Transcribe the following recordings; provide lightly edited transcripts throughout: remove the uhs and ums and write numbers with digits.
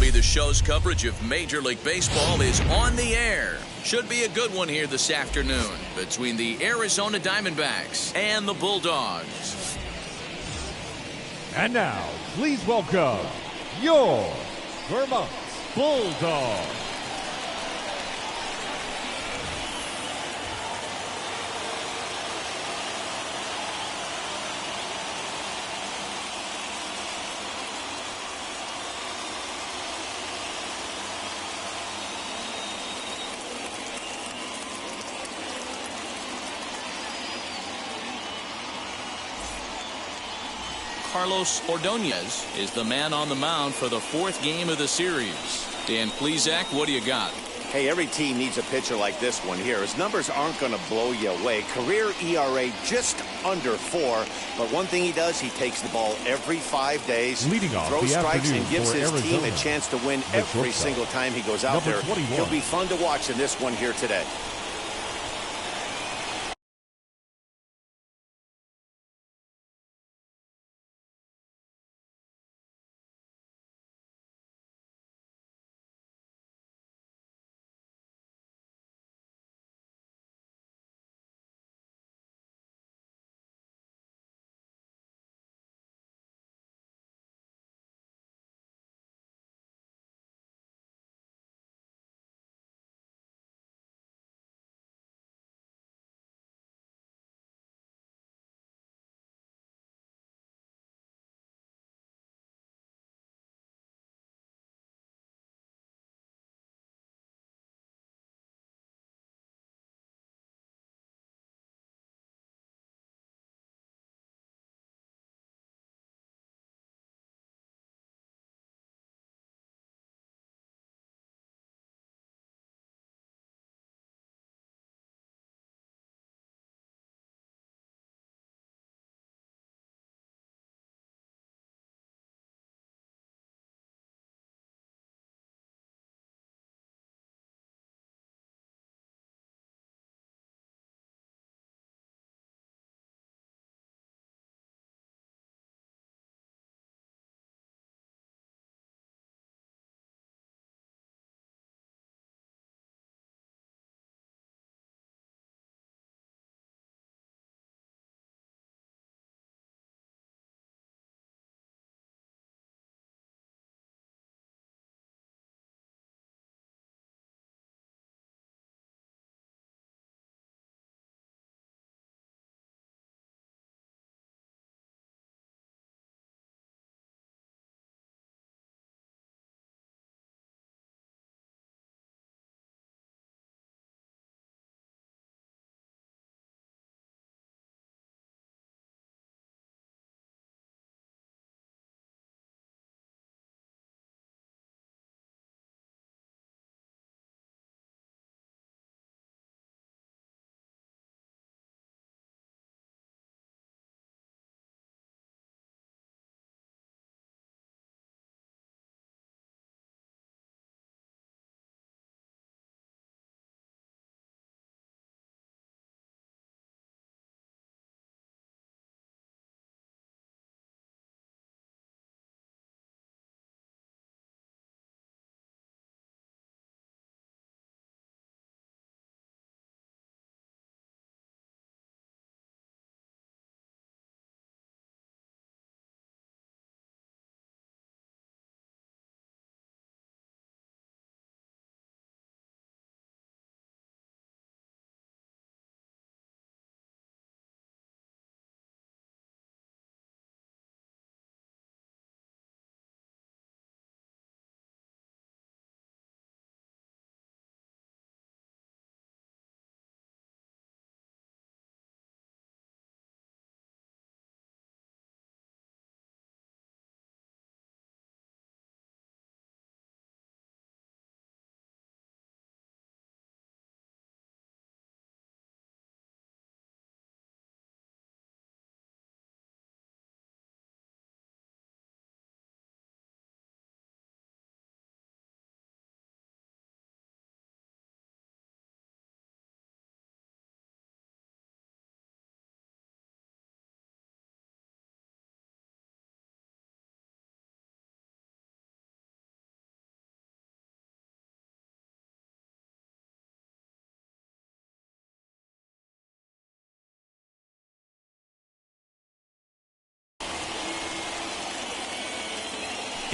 MLB The Show's coverage of Major League Baseball is on the air. Should be a good one here this afternoon between the Arizona Diamondbacks and the Bulldogs. And now, please welcome your Vermont Bulldogs. Carlos Ordonez is the man on the mound for the fourth game of the series. Dan Plesac, what do you got? Hey, every team needs a pitcher like this one here. His numbers aren't going to blow you away. Career ERA just under 4. But one thing he does, he takes the ball every 5 days, Leading off throws the strikes, afternoon and gives for his team Arizona, a chance to win every single time he goes out there. 21. He'll be fun to watch in this one here today.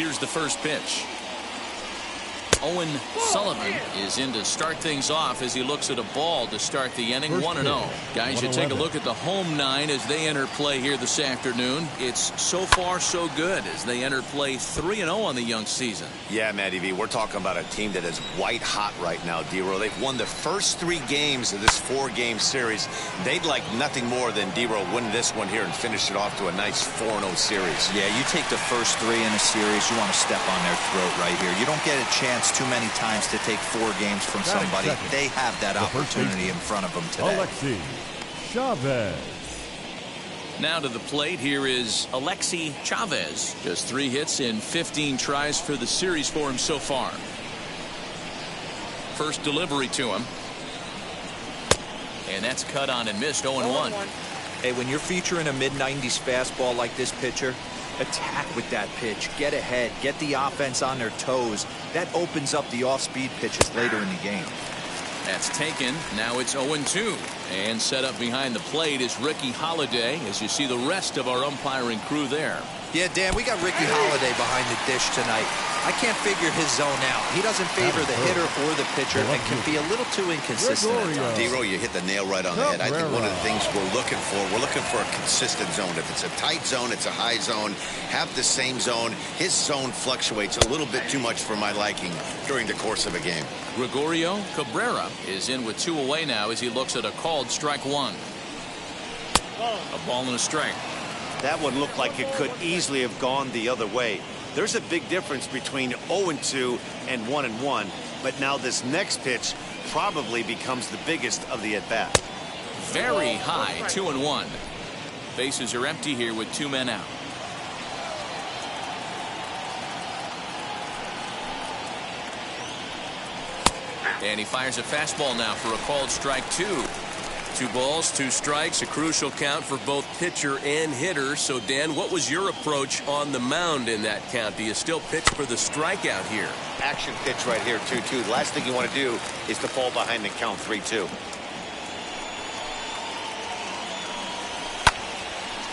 Here's the first pitch. Owen Sullivan is in to start things off as he looks at a ball to start the inning. 1-0. Guys, you take a look at the home nine as they enter play here this afternoon. It's so far so good as they enter play 3-0 on the young season. Yeah, Matty V, we're talking about a team that is white hot right now, D-Row. They've won the first 3 games of this 4-game series. They'd like nothing more than D-Row win this one here and finish it off to a nice 4-0 series. Yeah, you take the first 3 in a series, you want to step on their throat right here. You don't get a chance too many times to take 4 games from somebody. They have that opportunity in front of them today. Alexi Chavez. Now to the plate, here is Alexi Chavez. Just 3 hits in 15 tries for the series for him so far. First delivery to him. And that's cut on and missed. 0-1. Hey, when you're featuring a mid-90s fastball like this pitcher, attack with that pitch. Get ahead. Get the offense on their toes. That opens up the off-speed pitches later in the game. That's taken. Now it's 0-2. And set up behind the plate is Ricky Holiday as you see the rest of our umpiring crew there. Yeah, Dan, we got Ricky Holiday behind the dish tonight. I can't figure his zone out. He doesn't favor the hitter or the pitcher and can be a little too inconsistent at times. D-Row, you hit the nail right on the head. I think one of the things we're looking for a consistent zone. If it's a tight zone, it's a high zone. Have the same zone. His zone fluctuates a little bit too much for my liking during the course of a game. Gregorio Cabrera is in with 2 away now as he looks at a called strike 1. A ball and a strike. That one looked like it could easily have gone the other way. There's a big difference between 0-2 and 1-1, but now this next pitch probably becomes the biggest of the at-bat. Very high, 2-1. Bases are empty here with 2 men out. And he fires a fastball now for a called strike 2. 2 balls, 2 strikes, a crucial count for both pitcher and hitter. So, Dan, what was your approach on the mound in that count? Do you still pitch for the strikeout here? Action pitch right here, 2-2. The last thing you want to do is to fall behind and count 3-2.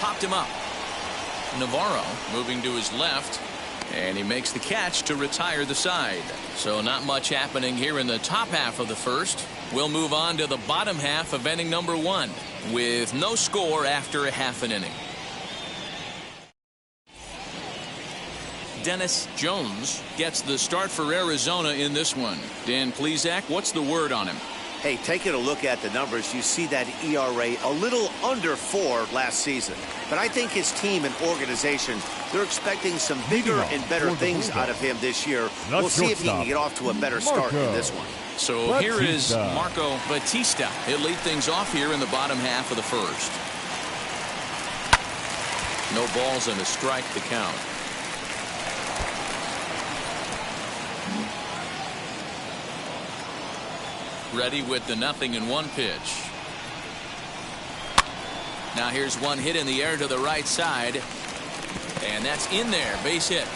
Popped him up. Navarro moving to his left. And he makes the catch to retire the side. So not much happening here in the top half of the first. We'll move on to the bottom half of inning number 1 with no score after a half an inning. Dennis Jones gets the start for Arizona in this one. Dan Plesac, what's the word on him? Hey, taking a look at the numbers, you see that ERA a little under 4 last season. But I think his team and organization, they're expecting some bigger and better things out of him this year. We'll see if he can get off to a better start in this one. So here is Marco Batista. He'll lead things off here in the bottom half of the first. No balls and a strike to count. Ready with the 0-1 pitch. Now here's one hit in the air to the right side. And that's in there. Base hit.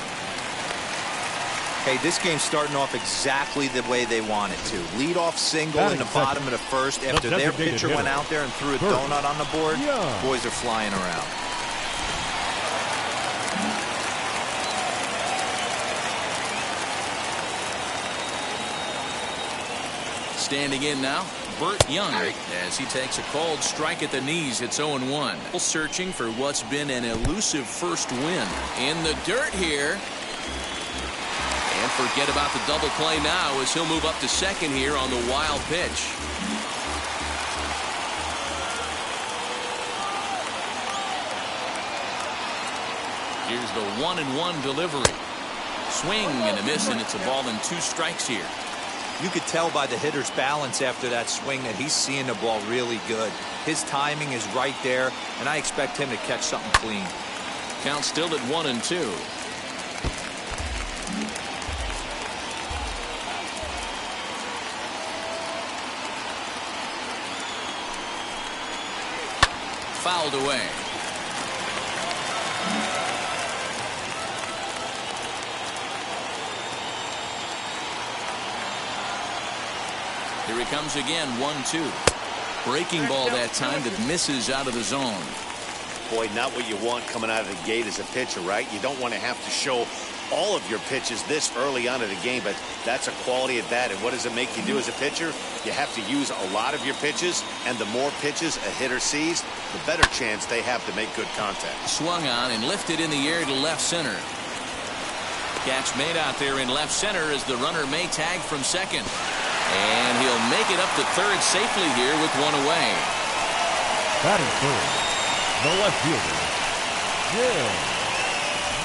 Hey, this game's starting off exactly the way they want it to. Lead-off single in the bottom of the first after their pitcher went out there and threw a donut on the board. Boys are flying around. Standing in now, Burt Young, as he takes a called strike at the knees. It's 0-1. Searching for what's been an elusive first win. In the dirt here. And forget about the double play now as he'll move up to second here on the wild pitch. Here's the 1-1 delivery. Swing and a miss, and it's a ball and 2 strikes here. You could tell by the hitter's balance after that swing that he's seeing the ball really good. His timing is right there, and I expect him to catch something clean. Count still at 1-2. Fouled away. Here he comes again, 1-2. Breaking ball that time that misses out of the zone. Boy, not what you want coming out of the gate as a pitcher, right? You don't want to have to show all of your pitches this early on in the game, but that's a quality at bat. And what does it make you do as a pitcher? You have to use a lot of your pitches, and the more pitches a hitter sees, the better chance they have to make good contact. Swung on and lifted in the air to left center. Catch made out there in left center as the runner may tag from second. And he'll make it up to third safely here with one away. Batting third, the left fielder, Jim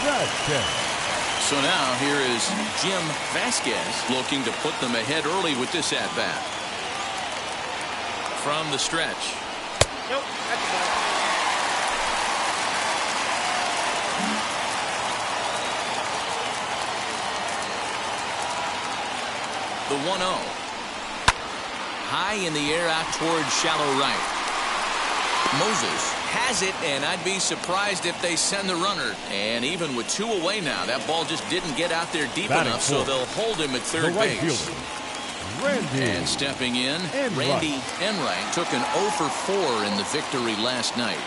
Vasquez. So now here is Jim Vasquez looking to put them ahead early with this at-bat. From the stretch. Nope, that's the ball. The 1-0. High in the air out towards shallow right. Moses has it, and I'd be surprised if they send the runner. And even with two away now, that ball just didn't get out there deep enough, so they'll hold him at third right base. Fielder, Randy and stepping in, Randy Enright took an 0 for 4 in the victory last night.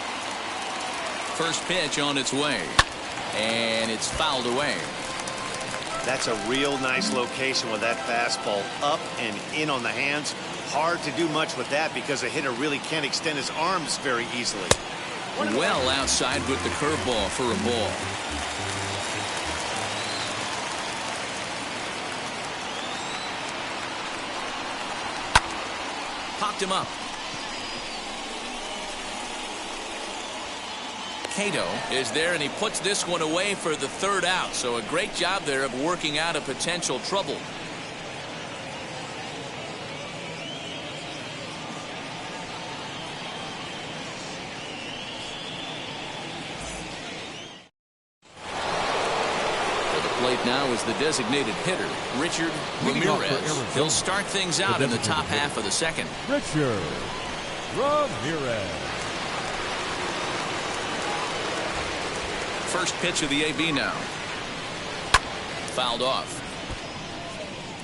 First pitch on its way, and it's fouled away. That's a real nice location with that fastball up and in on the hands. Hard to do much with that because a hitter really can't extend his arms very easily. Well outside with the curveball for a ball. Popped him up. Cato is there, and he puts this one away for the third out. So a great job there of working out a potential trouble. Plate now is the designated hitter, Richard Ramirez. He'll start things out in the top half of the second. Richard Ramirez. First pitch of the AB now. Fouled off.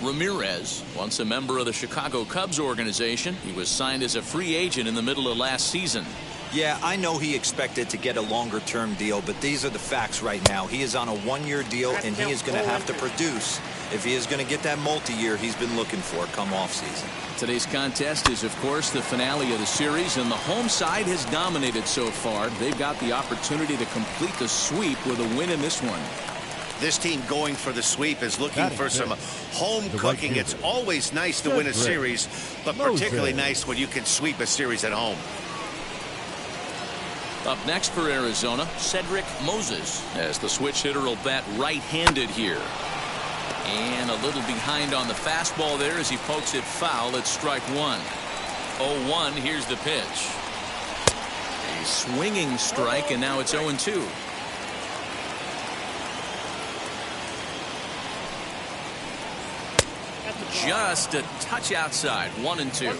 Ramirez, once a member of the Chicago Cubs organization, he was signed as a free agent in the middle of last season. Yeah, I know he expected to get a longer-term deal, but these are the facts right now. He is on a one-year deal, and he is going to have to produce if he is going to get that multi-year he's been looking for come off-season. Today's contest is, of course, the finale of the series, and the home side has dominated so far. They've got the opportunity to complete the sweep with a win in this one. This team going for the sweep is looking for some home cooking. It's always nice to win a series, but particularly nice when you can sweep a series at home. Up next for Arizona, Cedric Moses, as the switch hitter will bat right-handed here. And a little behind on the fastball there as he pokes it foul at strike one. 0-1, here's the pitch. A swinging strike, and now it's 0-2. Just a touch outside, 1-2.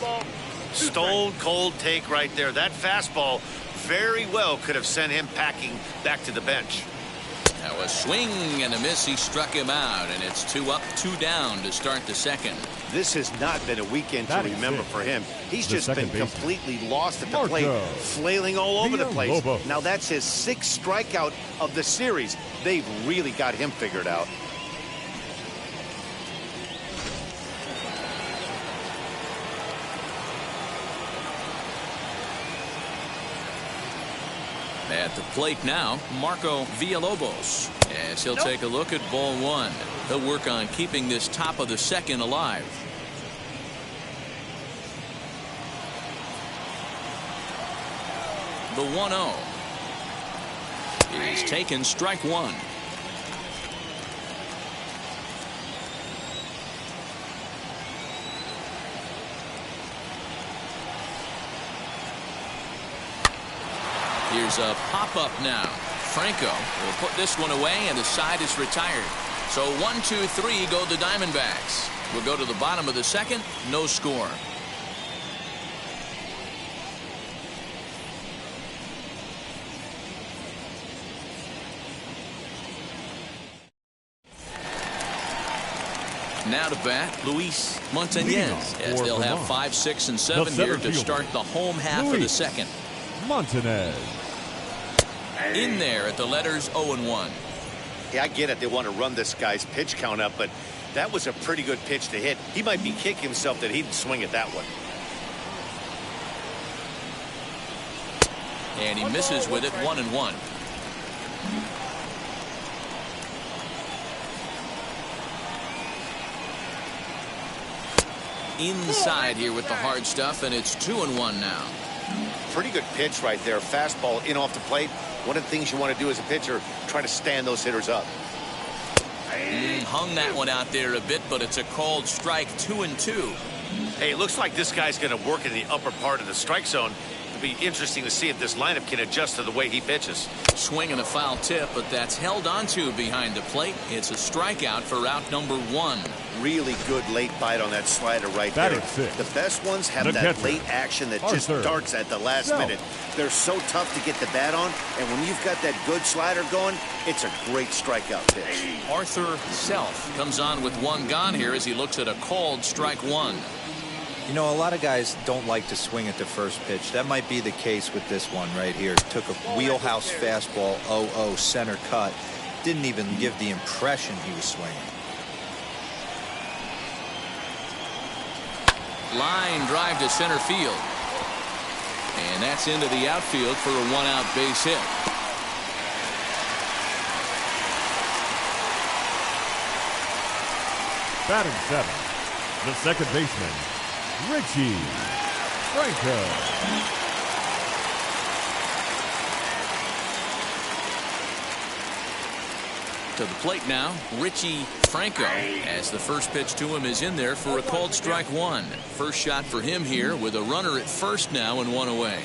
Stone cold take right there. That fastball very well could have sent him packing back to the bench. Now a swing and a miss. He struck him out, and it's 2 up, 2 down to start the second. This has not been a weekend to remember for him. He's just been completely lost at the plate, flailing all over the place. Now that's his 6th strikeout of the series. They've really got him figured out. At the plate now, Marco Villalobos, as he'll take a look at ball one. He'll work on keeping this top of the second alive. The 1-0 is taken, strike one. Here's a pop-up now. Franco will put this one away, and the side is retired. So 1-2-3 go the Diamondbacks. We'll go to the bottom of the second. No score. Now to bat, Luis Montañez, as they'll have 5, 6, and 7 here to start the home half of the second. Montanez. In there at the letters 0-1. Yeah, I get it. They want to run this guy's pitch count up, but that was a pretty good pitch to hit. He might be kicking himself that he didn't swing at that one. And he misses with it, 1-1. Inside here with the hard stuff, and it's 2-1 now. Pretty good pitch right there. Fastball in off the plate. One of the things you want to do as a pitcher, try to stand those hitters up. Hung that one out there a bit, but it's a called strike, 2-2. Hey, it looks like this guy's going to work in the upper part of the strike zone. It'll be interesting to see if this lineup can adjust to the way he pitches. Swing and a foul tip, but that's held onto behind the plate. It's a strikeout for out number 1. Really good late bite on that slider right there. The best ones have that late action that just darts at the last minute. They're so tough to get the bat on, and when you've got that good slider going, it's a great strikeout pitch. Arthur Self comes on with 1 gone here as he looks at a called strike 1. You know, a lot of guys don't like to swing at the first pitch. That might be the case with this one right here. Took a wheelhouse fastball, 0-0 center cut. Didn't even give the impression he was swinging. Line drive to center field. And that's into the outfield for a 1-out base hit. Batting 7th, the second baseman, Richie Franco. To the plate now, Richie Franco, as the first pitch to him is in there for a called strike 1. First shot for him here with a runner at first now and 1 away.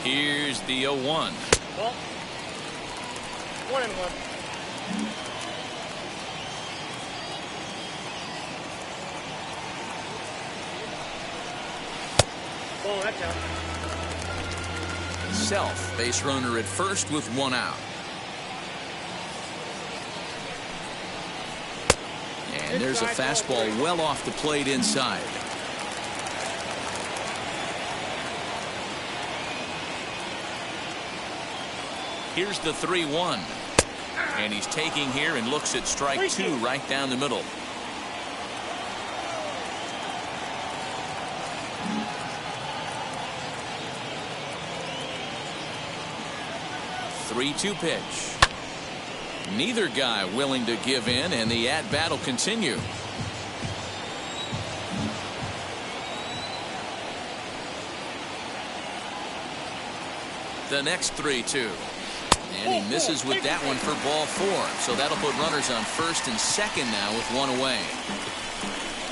Here's the 0-1. Well, 1-1. Ball, that's out. Self, base runner at first with 1 out. And there's a fastball well off the plate inside. Here's the 3-1. And he's taking here and looks at strike 2 right down the middle. Three-two pitch. Neither guy willing to give in, and the at-bat will continue. The next 3-2. And he misses with that one for ball 4. So that'll put runners on first and second now with 1 away.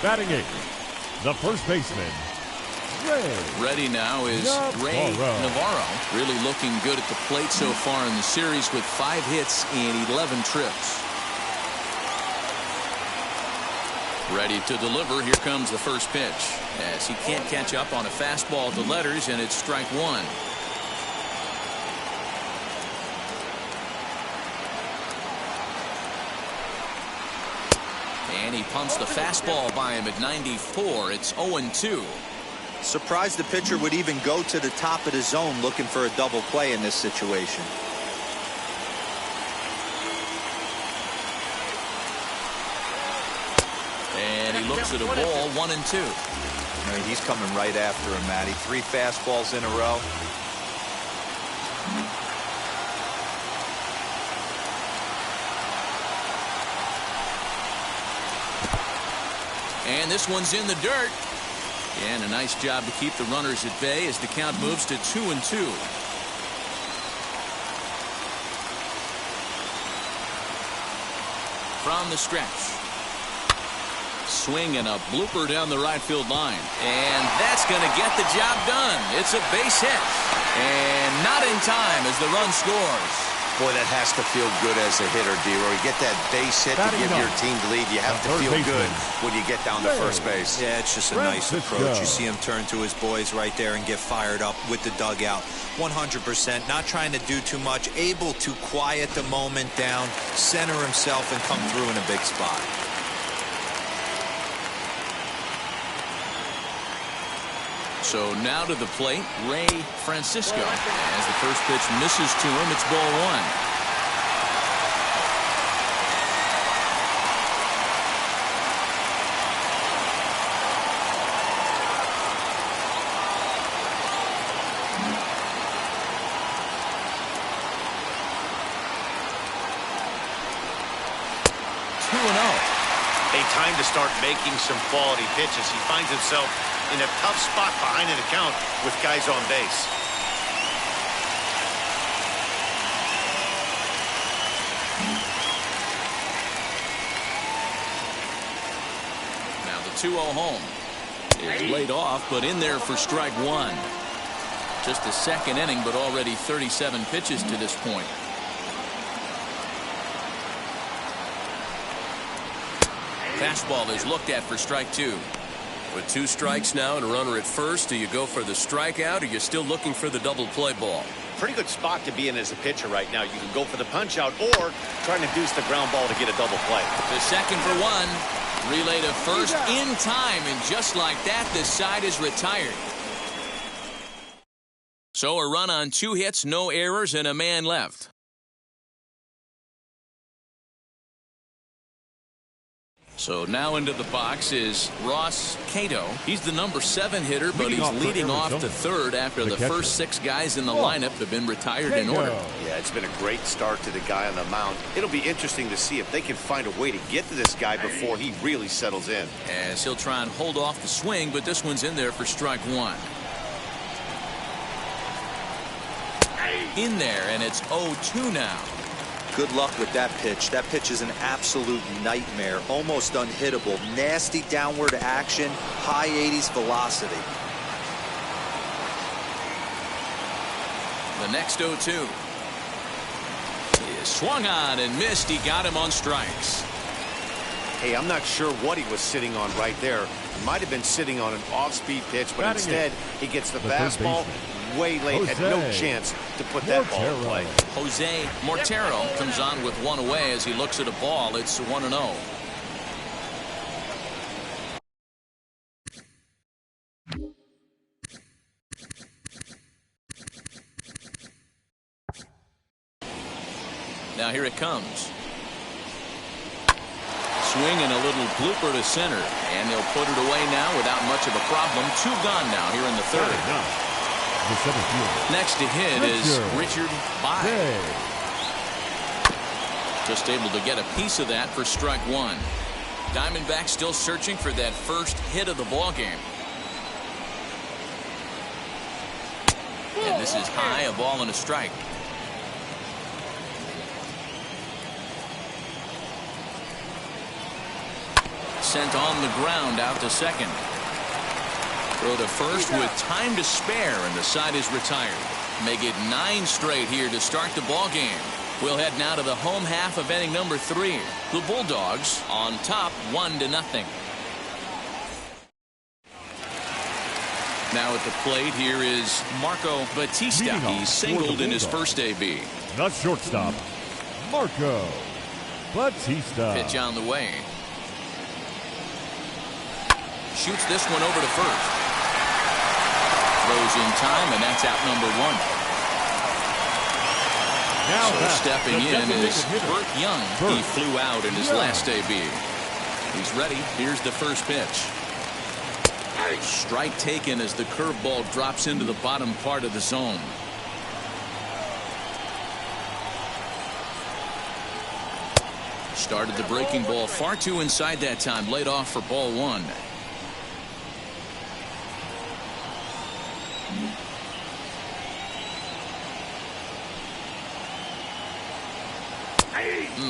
Batting 8th, the first baseman, Ready now is Ray Navarro. Really looking good at the plate so far in the series with 5 hits and 11 trips. Ready to deliver. Here comes the first pitch as he can't catch up on a fastball at the letters, and it's strike 1. And he pumps the fastball by him at 94. It's 0-2. Surprised the pitcher would even go to the top of the zone looking for a double play in this situation. And he looks at a ball, 1-2. I mean, he's coming right after him, Matty. 3 fastballs in a row. And this one's in the dirt. And a nice job to keep the runners at bay as the count moves to 2-2. From the stretch. Swing and a blooper down the right field line. And that's going to get the job done. It's a base hit. And not in time as the run scores. Boy, that has to feel good as a hitter, D-Roy. You get that base hit to give your team the lead. You have to feel good when you get down to first base. Yeah, it's just a nice approach. You see him turn to his boys right there and get fired up with the dugout. 100%, not trying to do too much, able to quiet the moment down, center himself, and come through in a big spot. So now to the plate, Ray Francisco. As the first pitch misses to him, it's ball one. Time to start making some quality pitches. He finds himself in a tough spot behind an account with guys on base. Now the 2-0 home is laid off, but in there for strike one. Just the second inning, but already 37 pitches to this point. Fastball is looked at for strike two. With 2 strikes now and a runner at first, do you go for the strikeout or you're still looking for the double play ball? Pretty good spot to be in as a pitcher right now. You can go for the punch out or try to deuce the ground ball to get a double play. The second for one. Relay to first in time, and just like that, the side is retired. So a run on 2 hits, no errors, and a man left. So now into the box is Ross Cato. He's the number 7 hitter, but he's leading off the third after the first 6 guys in the lineup have been retired in order. Yeah, it's been a great start to the guy on the mound. It'll be interesting to see if they can find a way to get to this guy before he really settles in. As he'll try and hold off the swing, but this one's in there for strike one. In there, and it's 0-2 now. Good luck with that pitch. That pitch is an absolute nightmare. Almost unhittable. Nasty downward action. High 80s velocity. The next 0-2 is swung on and missed. He got him on strikes. Hey, I'm not sure what he was sitting on right there. He might have been sitting on an off-speed pitch, but instead he gets the fastball way late, had no chance to put that ball in play. Jose Mortero comes on with one away as he looks at a ball. It's 1-0. Now here it comes. Swing and a little blooper to center, and they'll put it away now without much of a problem. 2 gone now here in the third. Next to hit is Richard Bay. Just able to get a piece of that for strike one. Diamondbacks still searching for that first hit of the ball game. And this is high, a ball and a strike. Sent on the ground out to second. Throw to first with time to spare, and the side is retired. Make it 9 straight here to start the ball game. We'll head now to the home half of inning number 3. The Bulldogs on top 1-0. Now at the plate, here is Marco Batista. He singled in his first AB. The shortstop, Marco Batista. Pitch on the way. Shoots this one over to first. Throws in time, and that's out number 1. Now so stepping in is Burt Young. He flew out in his last AB. He's ready. Here's the first pitch. Strike taken as the curveball drops into the bottom part of the zone. Started the breaking ball far too inside that time. Laid off for ball 1.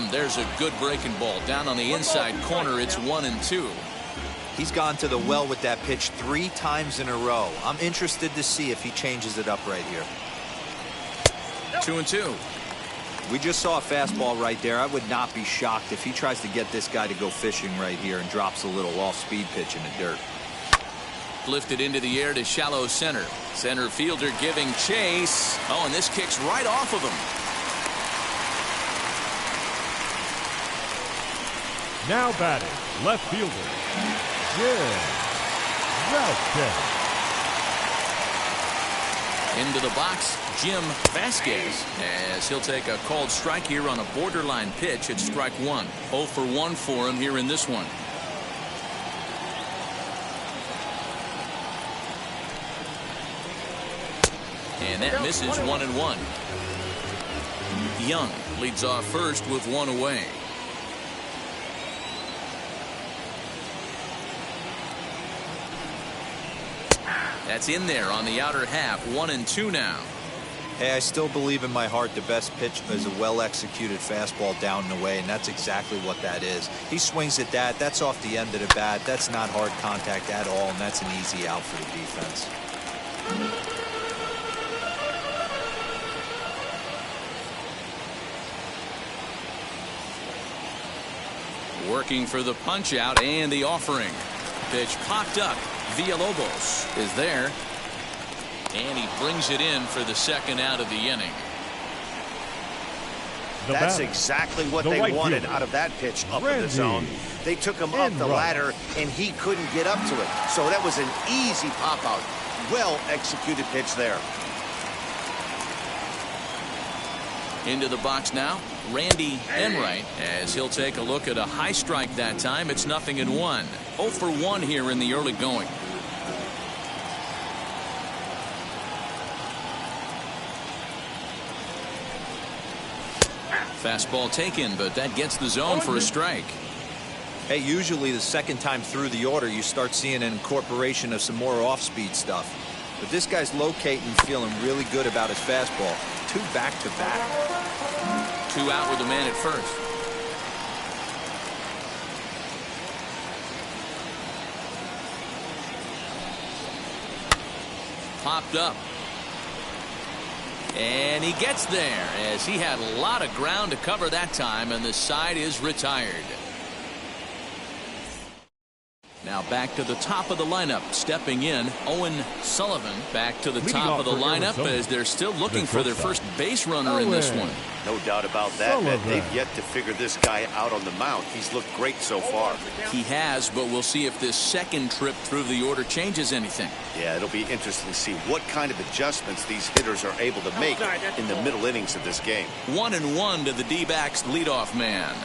There's a good breaking ball down on the inside corner. It's 1-2. He's gone to the well with that pitch 3 times in a row. I'm interested to see if he changes it up right here. 2-2. We just saw a fastball right there. I would not be shocked if he tries to get this guy to go fishing right here and drops a little off-speed pitch in the dirt. Lifted into the air to shallow center. Center fielder giving chase. Oh, and this kicks right off of him. Now batting, left fielder, Jim Ralston. Into the box, Jim Vasquez, as he'll take a called strike here on a borderline pitch at strike one. 0 for 1 for him here in this one. And that misses 1-1. Young leads off first with one away. That's in there on the outer half. 1-2 now. Hey, I still believe in my heart the best pitch is a well-executed fastball down and away, and that's exactly what that is. He swings at that. That's off the end of the bat. That's not hard contact at all, and that's an easy out for the defense. Working for the punch out and the offering. Pitch popped up. Villalobos is there. And he brings it in for the second out of the inning. That's exactly what they wanted out of that pitch up in the zone. They took him up the ladder, and he couldn't get up to it. So that was an easy pop-out. Well-executed pitch there. Into the box now, Randy Enright, as he'll take a look at a high strike that time. It's 0-1. 0 for 1 here in the early going. Fastball taken, but that gets the zone for a strike. Hey, usually the second time through the order, you start seeing an incorporation of some more off-speed stuff. But this guy's locating, feeling really good about his fastball. 2 back-to-back. 2 out with the man at first. Popped up. And he gets there as he had a lot of ground to cover that time, and the side is retired. Now back to the top of the lineup. Stepping in, Owen Sullivan back to the top of the lineup as they're still looking for their first base runner in this one. No doubt about that, man. They've yet to figure this guy out on the mound. He's looked great so far. He has, but we'll see if this second trip through the order changes anything. Yeah, it'll be interesting to see what kind of adjustments these hitters are able to make in the middle innings of this game. 1-1 to the D-backs leadoff man.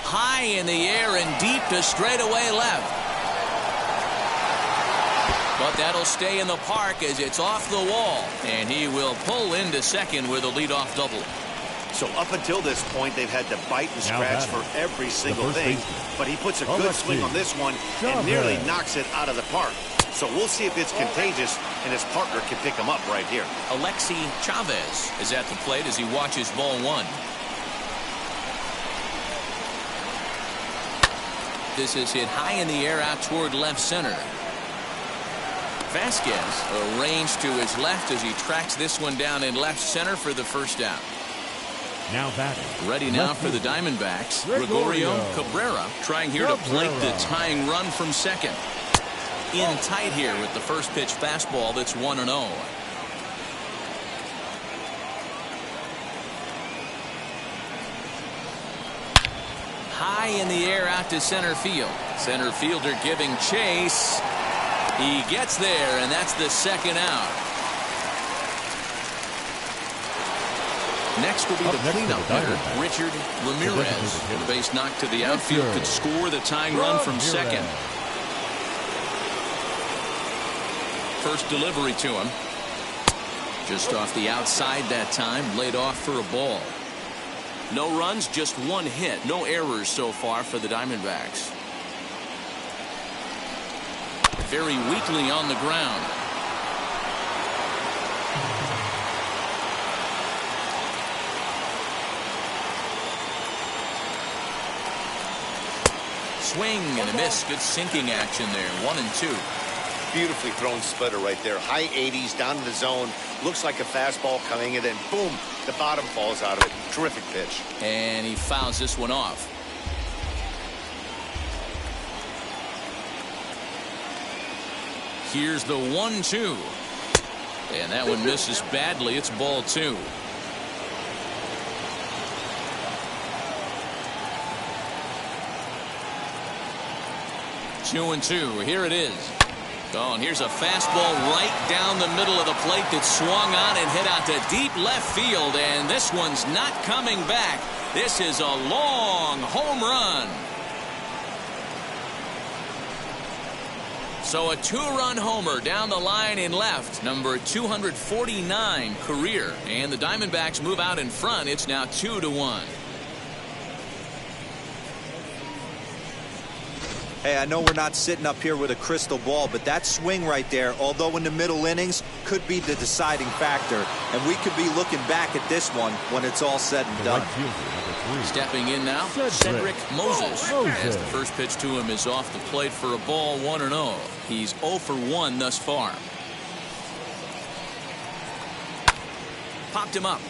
High in the air and deep to straightaway left. But that'll stay in the park as it's off the wall. And he will pull into second with a leadoff double. So up until this point, they've had to bite and scratch for every single thing. But he puts a good swing on this one and nearly knocks it out of the park. So we'll see if it's contagious and his partner can pick him up right here. Alexi Chavez is at the plate as he watches ball one. This is hit high in the air out toward left center. Vasquez arranged to his left as he tracks this one down in left center for the first out. Now batting. Ready now for the Diamondbacks. Gregorio Cabrera trying here to plate the tying run from second. In tight here with the first pitch fastball that's 1-0. High in the air out to center field. Center fielder giving chase. He gets there, and that's the second out. Next will be the cleanup hitter, Richard Ramirez. The base knock to the outfield could score the tying run from second. First delivery to him. Just off the outside that time, laid off for a ball. No runs, just one hit. No errors so far for the Diamondbacks. Very weakly on the ground. Swing and a miss. Good sinking action there. 1-2. Beautifully thrown splitter right there. High 80s down in the zone. Looks like a fastball coming, and then boom, the bottom falls out of it. Terrific pitch. And he fouls this one off. Here's the 1-2. And that one misses badly. It's ball 2. Two and 2. Here it is. Oh, and here's a fastball right down the middle of the plate that swung on and hit out to deep left field, and this one's not coming back. This is a long home run. So a 2-run homer down the line in left, number 249 career, and the Diamondbacks move out in front. It's now 2-1. Hey, I know we're not sitting up here with a crystal ball, but that swing right there, although in the middle innings, could be the deciding factor. And we could be looking back at this one when it's all said and done. Stepping in now, Cedric Moses. As the first pitch to him is off the plate for a ball, 1-0. He's 0 for 1 thus far. Popped him up.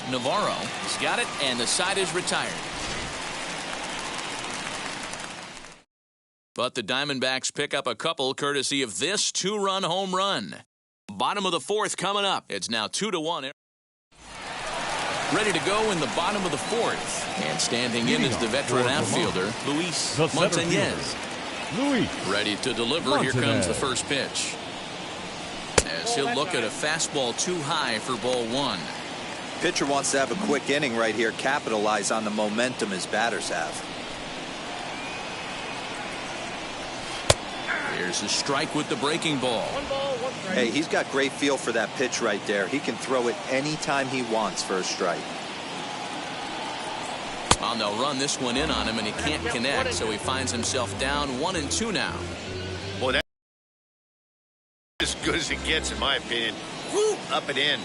Navarro has got it, and the side is retired. But the Diamondbacks pick up a couple courtesy of this 2-run home run. Bottom of the 4th coming up. It's now 2-1. Ready to go in the bottom of the 4th. And standing in is the veteran outfielder, Luis Montañez. Ready to deliver. Here comes the first pitch. As he'll look at a fastball too high for ball 1. Pitcher wants to have a quick inning right here, capitalize on the momentum his batters have. Here's a strike with the breaking ball. 1 ball, 1 strike. Hey, he's got great feel for that pitch right there. He can throw it anytime he wants for a strike. Well, they'll run this one in on him, and he can't connect, so he finds himself down 1-2 now. Boy, that's as good as it gets, in my opinion. Woo, up and in.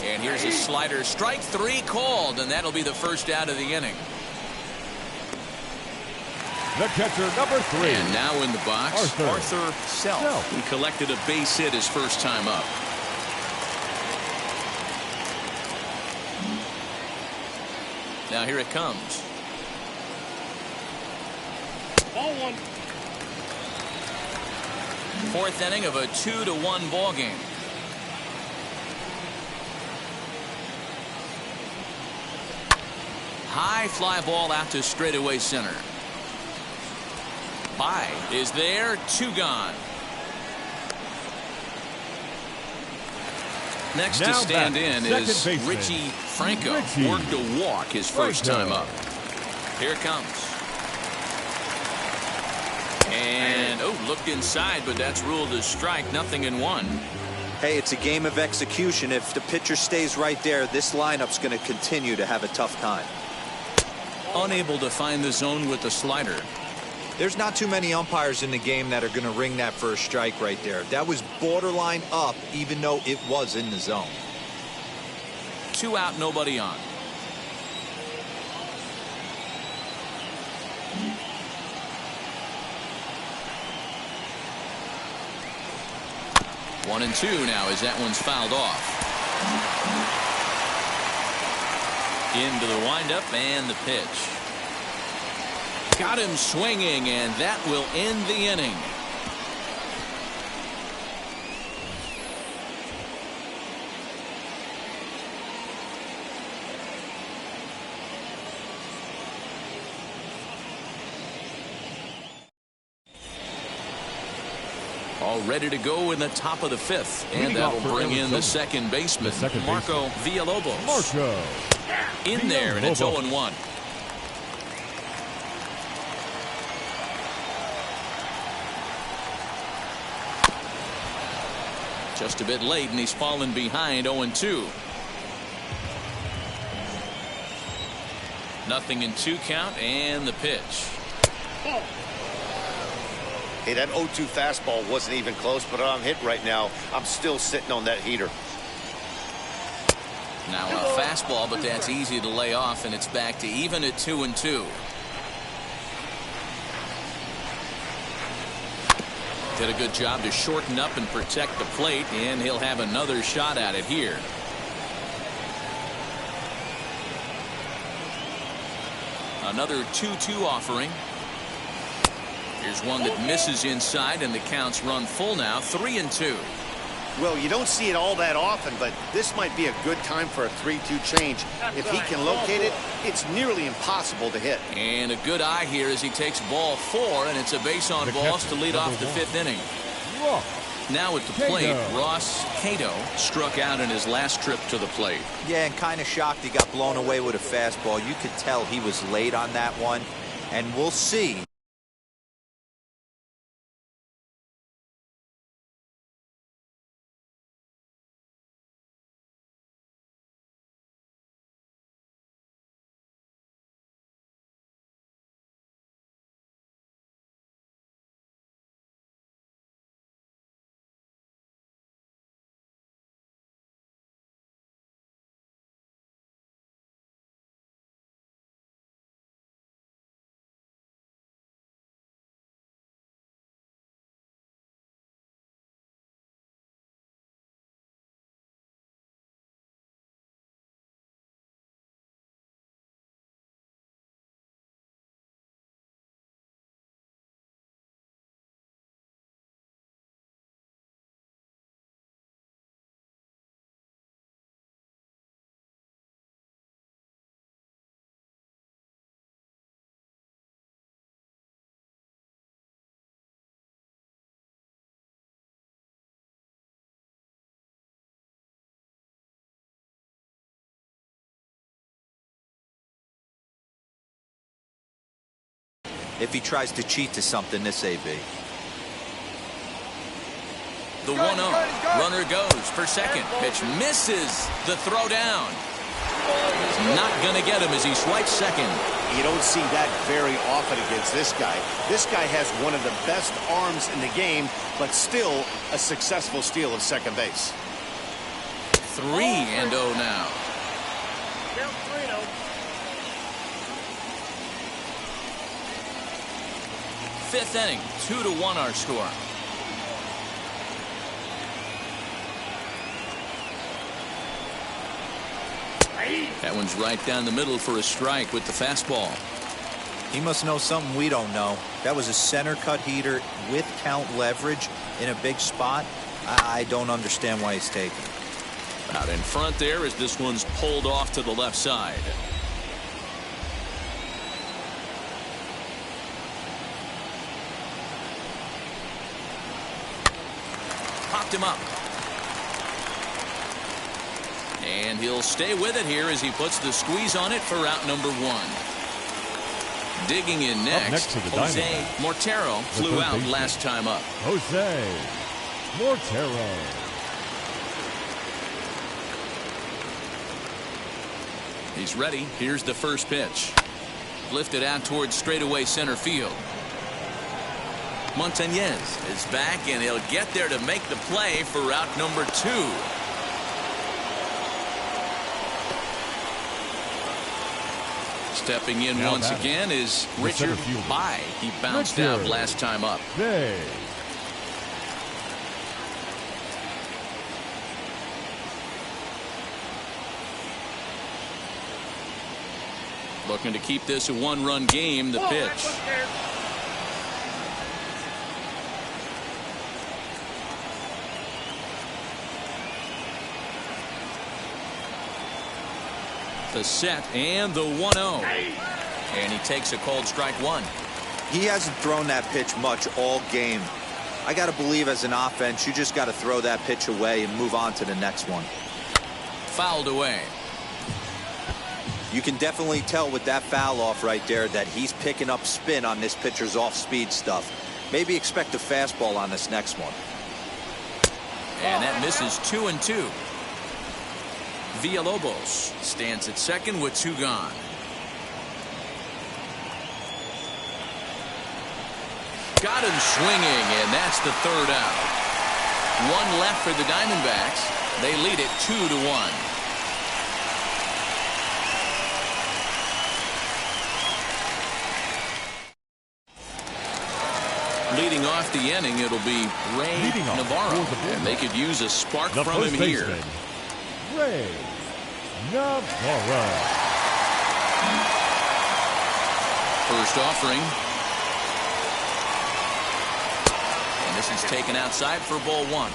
And here's a slider. Strike 3 called, and that'll be the first out of the inning. The catcher, number 3. And now in the box, Arthur Self. He collected a base hit his first time up. Now here it comes. Ball 1. 4th inning of a 2-1 ball game. High fly ball out to straightaway center. By is there, 2 gone. Next now to stand in is Richie Franco. Worked a walk his first time up. Here it comes. And looked inside, but that's ruled a strike. 0-1. Hey, it's a game of execution. If the pitcher stays right there, this lineup's going to continue to have a tough time. Unable to find the zone with the slider. There's not too many umpires in the game that are going to ring that first strike right there. That was borderline up, even though it was in the zone. 2 out, nobody on. One and 2 now as that one's fouled off. Into the windup and the pitch. Got him swinging, and that will end the inning. All ready to go in the top of the 5th, and that'll bring in the second baseman, Marco Villalobos. In there, and it's 0-1. Just a bit late, and he's fallen behind. 0-2. 0-2 count, and the pitch. Hey, that 0-2 fastball wasn't even close, but I'm hit right now. I'm still sitting on that heater. Now a fastball, but that's easy to lay off, and it's back to even at 2-2. Did a good job to shorten up and protect the plate, and he'll have another shot at it here. Another 2-2 offering. Here's one that misses inside, and the counts run full now. 3-2. Well, you don't see it all that often, but this might be a good time for a 3-2 change. If he can locate it, it's nearly impossible to hit. And a good eye here as he takes ball 4, and it's a base on balls to lead off the 5th inning. Now at the plate, Ross Cato struck out in his last trip to the plate. Yeah, and kind of shocked he got blown away with a fastball. You could tell he was late on that one, and we'll see. If he tries to cheat to something, this AB. The 1-0. Runner goes for second. Pitch misses the throw down. He's not going to get him as he swipes second. You don't see that very often against this guy. This guy has one of the best arms in the game, but still a successful steal of second base. 3-0 now. Count 3-0. Fifth inning, 2-1 our score. That one's right down the middle for a strike with the fastball. He must know something we don't know. That was a center cut heater with count leverage in a big spot. I don't understand why he's taking. Out in front there as this one's pulled off to the left side. Popped him up. And he'll stay with it here as he puts the squeeze on it for route number 1. Digging in next, to the Jose Diamondbacks, Montero flew out last time up. Jose Montero. He's ready. Here's the first pitch. Lifted out towards straightaway center field. Montañez is back, and he'll get there to make the play for route number 2. Stepping in Now once batting, again is the Richard center fielder, Bai. He bounced out last time up. Bay. Looking to keep this a one-run game. The pitch. The set and the 1-0. And he takes a called strike 1. He hasn't thrown that pitch much all game. I got to believe as an offense, you just got to throw that pitch away and move on to the next one. Fouled away. You can definitely tell with that foul off right there that he's picking up spin on this pitcher's off-speed stuff. Maybe expect a fastball on this next one. And that misses 2-2. Villalobos stands at second with 2 gone. Got him swinging, and that's the 3rd out. 1 left for the Diamondbacks. They lead it 2-1. Leading off the inning, it'll be Ray Navarro, and they could use a spark from him here. Ray Navarro. First offering. And this is taken outside for ball 1.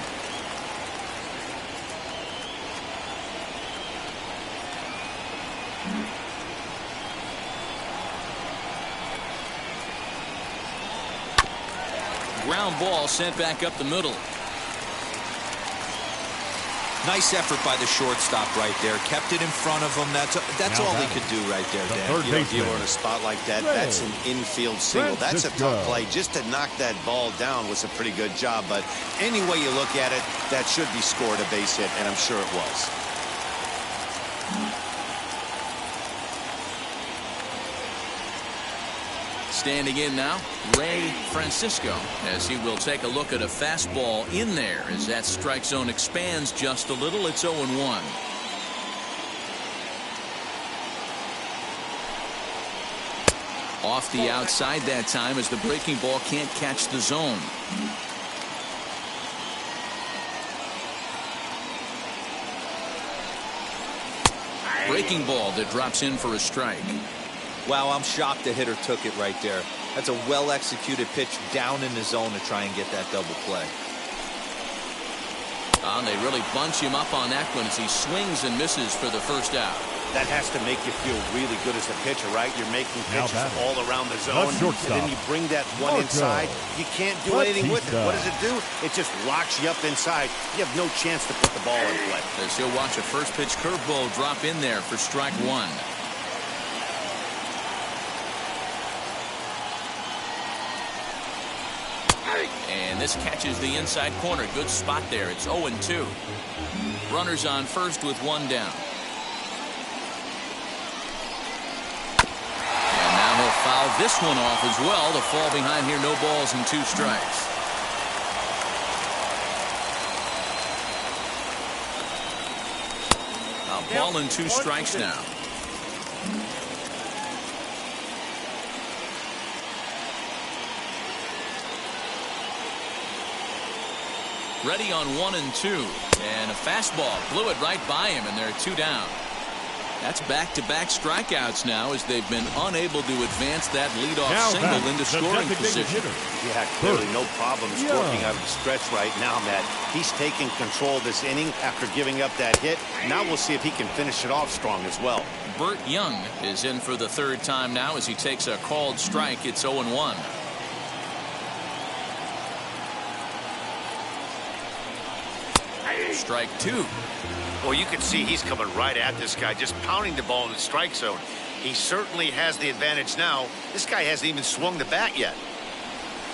ground ball sent back up the middle. Nice effort by the shortstop right there. Kept it in front of him. That's all he could do right there, Dan. If you were in a spot like that, that's an infield single. That's a tough play. Just to knock that ball down was a pretty good job. But any way you look at it, that should be scored a base hit, and I'm sure it was. Standing in now, Ray Francisco, as he will take a look at a fastball in there as that strike zone expands just a little. It's 0-1. Off the outside that time as the breaking ball can't catch the zone. Breaking ball that drops in for a strike. Wow, I'm shocked the hitter took it right there. That's a well-executed pitch down in the zone to try and get that double play. And they really bunch him up on that one as he swings and misses for the first out. That has to make you feel really good as a pitcher, right? You're making pitches all around the zone, and then you bring that one inside. You can't do anything with it. What does it do? It just locks you up inside. You have no chance to put the ball in play. As he'll watch a first pitch curveball drop in there for strike one. And this catches the inside corner. Good spot there. It's 0-2. Runners on first with one down. And now he'll foul this one off as well to fall behind here. No balls and 2 strikes. A ball and 2 strikes now. Ready on 1 and 2. And a fastball blew it right by him, and they're 2 down. That's back-to-back strikeouts now as they've been unable to advance that leadoff single into scoring position. Yeah, clearly no problems working out of the stretch right now, Matt. He's taking control of this inning after giving up that hit. Now we'll see if he can finish it off strong as well. Burt Young is in for the 3rd time now as he takes a called strike. It's 0-1. Strike 2. Well, you can see he's coming right at this guy, just pounding the ball in the strike zone. He certainly has the advantage now. This guy hasn't even swung the bat yet.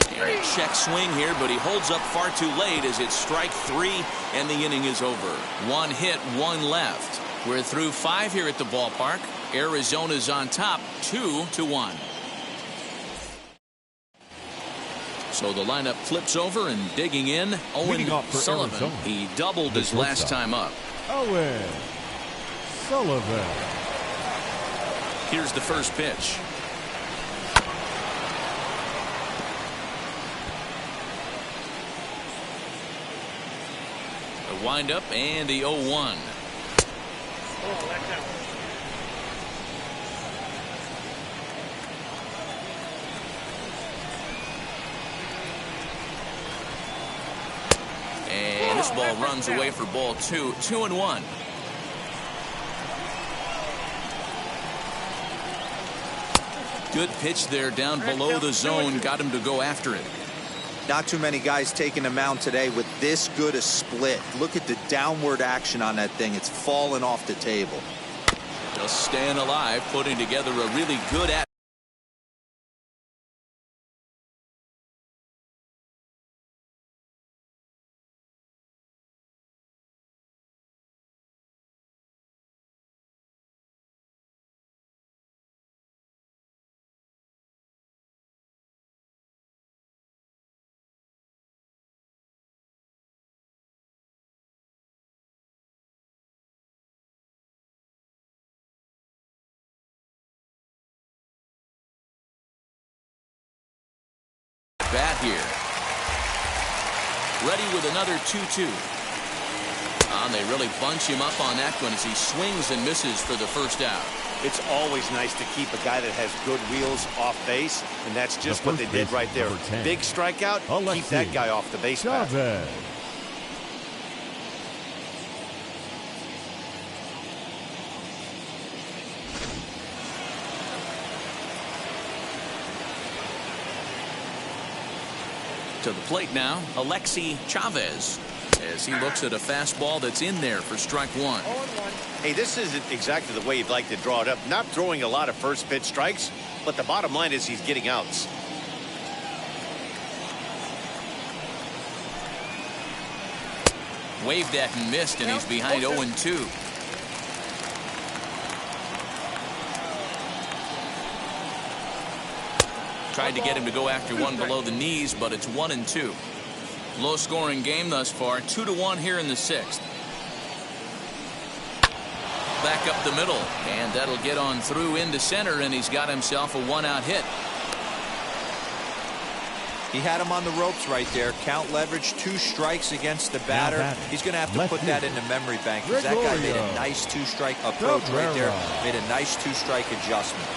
And a check swing here, but he holds up far too late as it's strike 3, and the inning is over. 1 hit, 1 left. We're through 5 here at the ballpark. Arizona's on top, 2-1. So the lineup flips over, and digging in, Owen Sullivan. Arizona. He doubled his last time up. Owen Sullivan. Here's the first pitch. The windup and the 0-1. And this ball runs away for ball 2. 2-1. Good pitch there down below the zone. Got him to go after it. Not too many guys taking the mound today with this good a split. Look at the downward action on that thing. It's falling off the table. Just staying alive, putting together a really good at. Bat here. Ready with another 2-2. And they really bunch him up on that one as he swings and misses for the first out. It's always nice to keep a guy that has good wheels off base, and that's just what they did right there. Big strikeout, keep that guy off the base path. To the plate now, Alexi Chavez, as he looks at a fastball that's in there for strike one. Hey, this isn't exactly the way you'd like to draw it up. Not throwing a lot of first pitch strikes, but the bottom line is he's getting outs. Waved at and missed, and he's behind 0-2. Tried to get him to go after one below the knees, but it's 1-2. Low scoring game thus far, 2-1 here in the sixth. Back up the middle, and that'll get on through into center, and he's got himself a one-out hit. He had him on the ropes right there. Count leverage, 2 strikes against the batter. He's going to have to put that in the memory bank because that guy made a nice 2-strike approach right there. Made a nice 2-strike adjustment.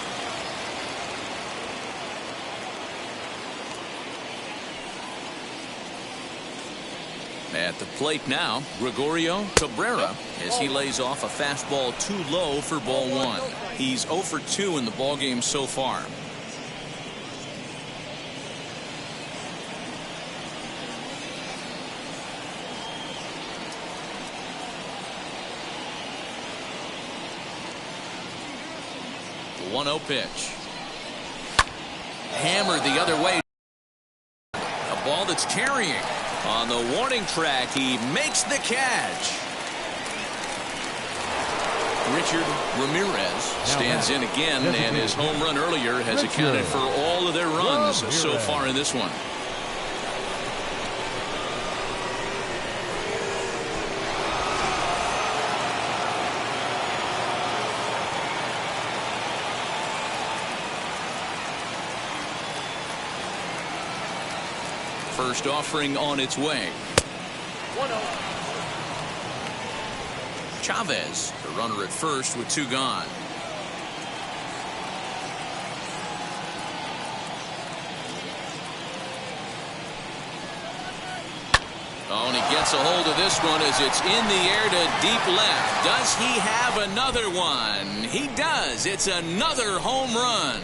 At the plate now, Gregorio Cabrera, as he lays off a fastball too low for ball one. He's 0 for 2 in the ballgame so far. The 1-0 pitch. Hammered the other way. A ball that's carrying. On the warning track, he makes the catch. Richard Ramirez stands in again, and his home run earlier has accounted for all of their runs so far in this one. First offering on its way. 1-0. Chavez, the runner at first with 2 gone. Oh, and he gets a hold of this one as it's in the air to deep left. Does he have another one? He does. It's another home run.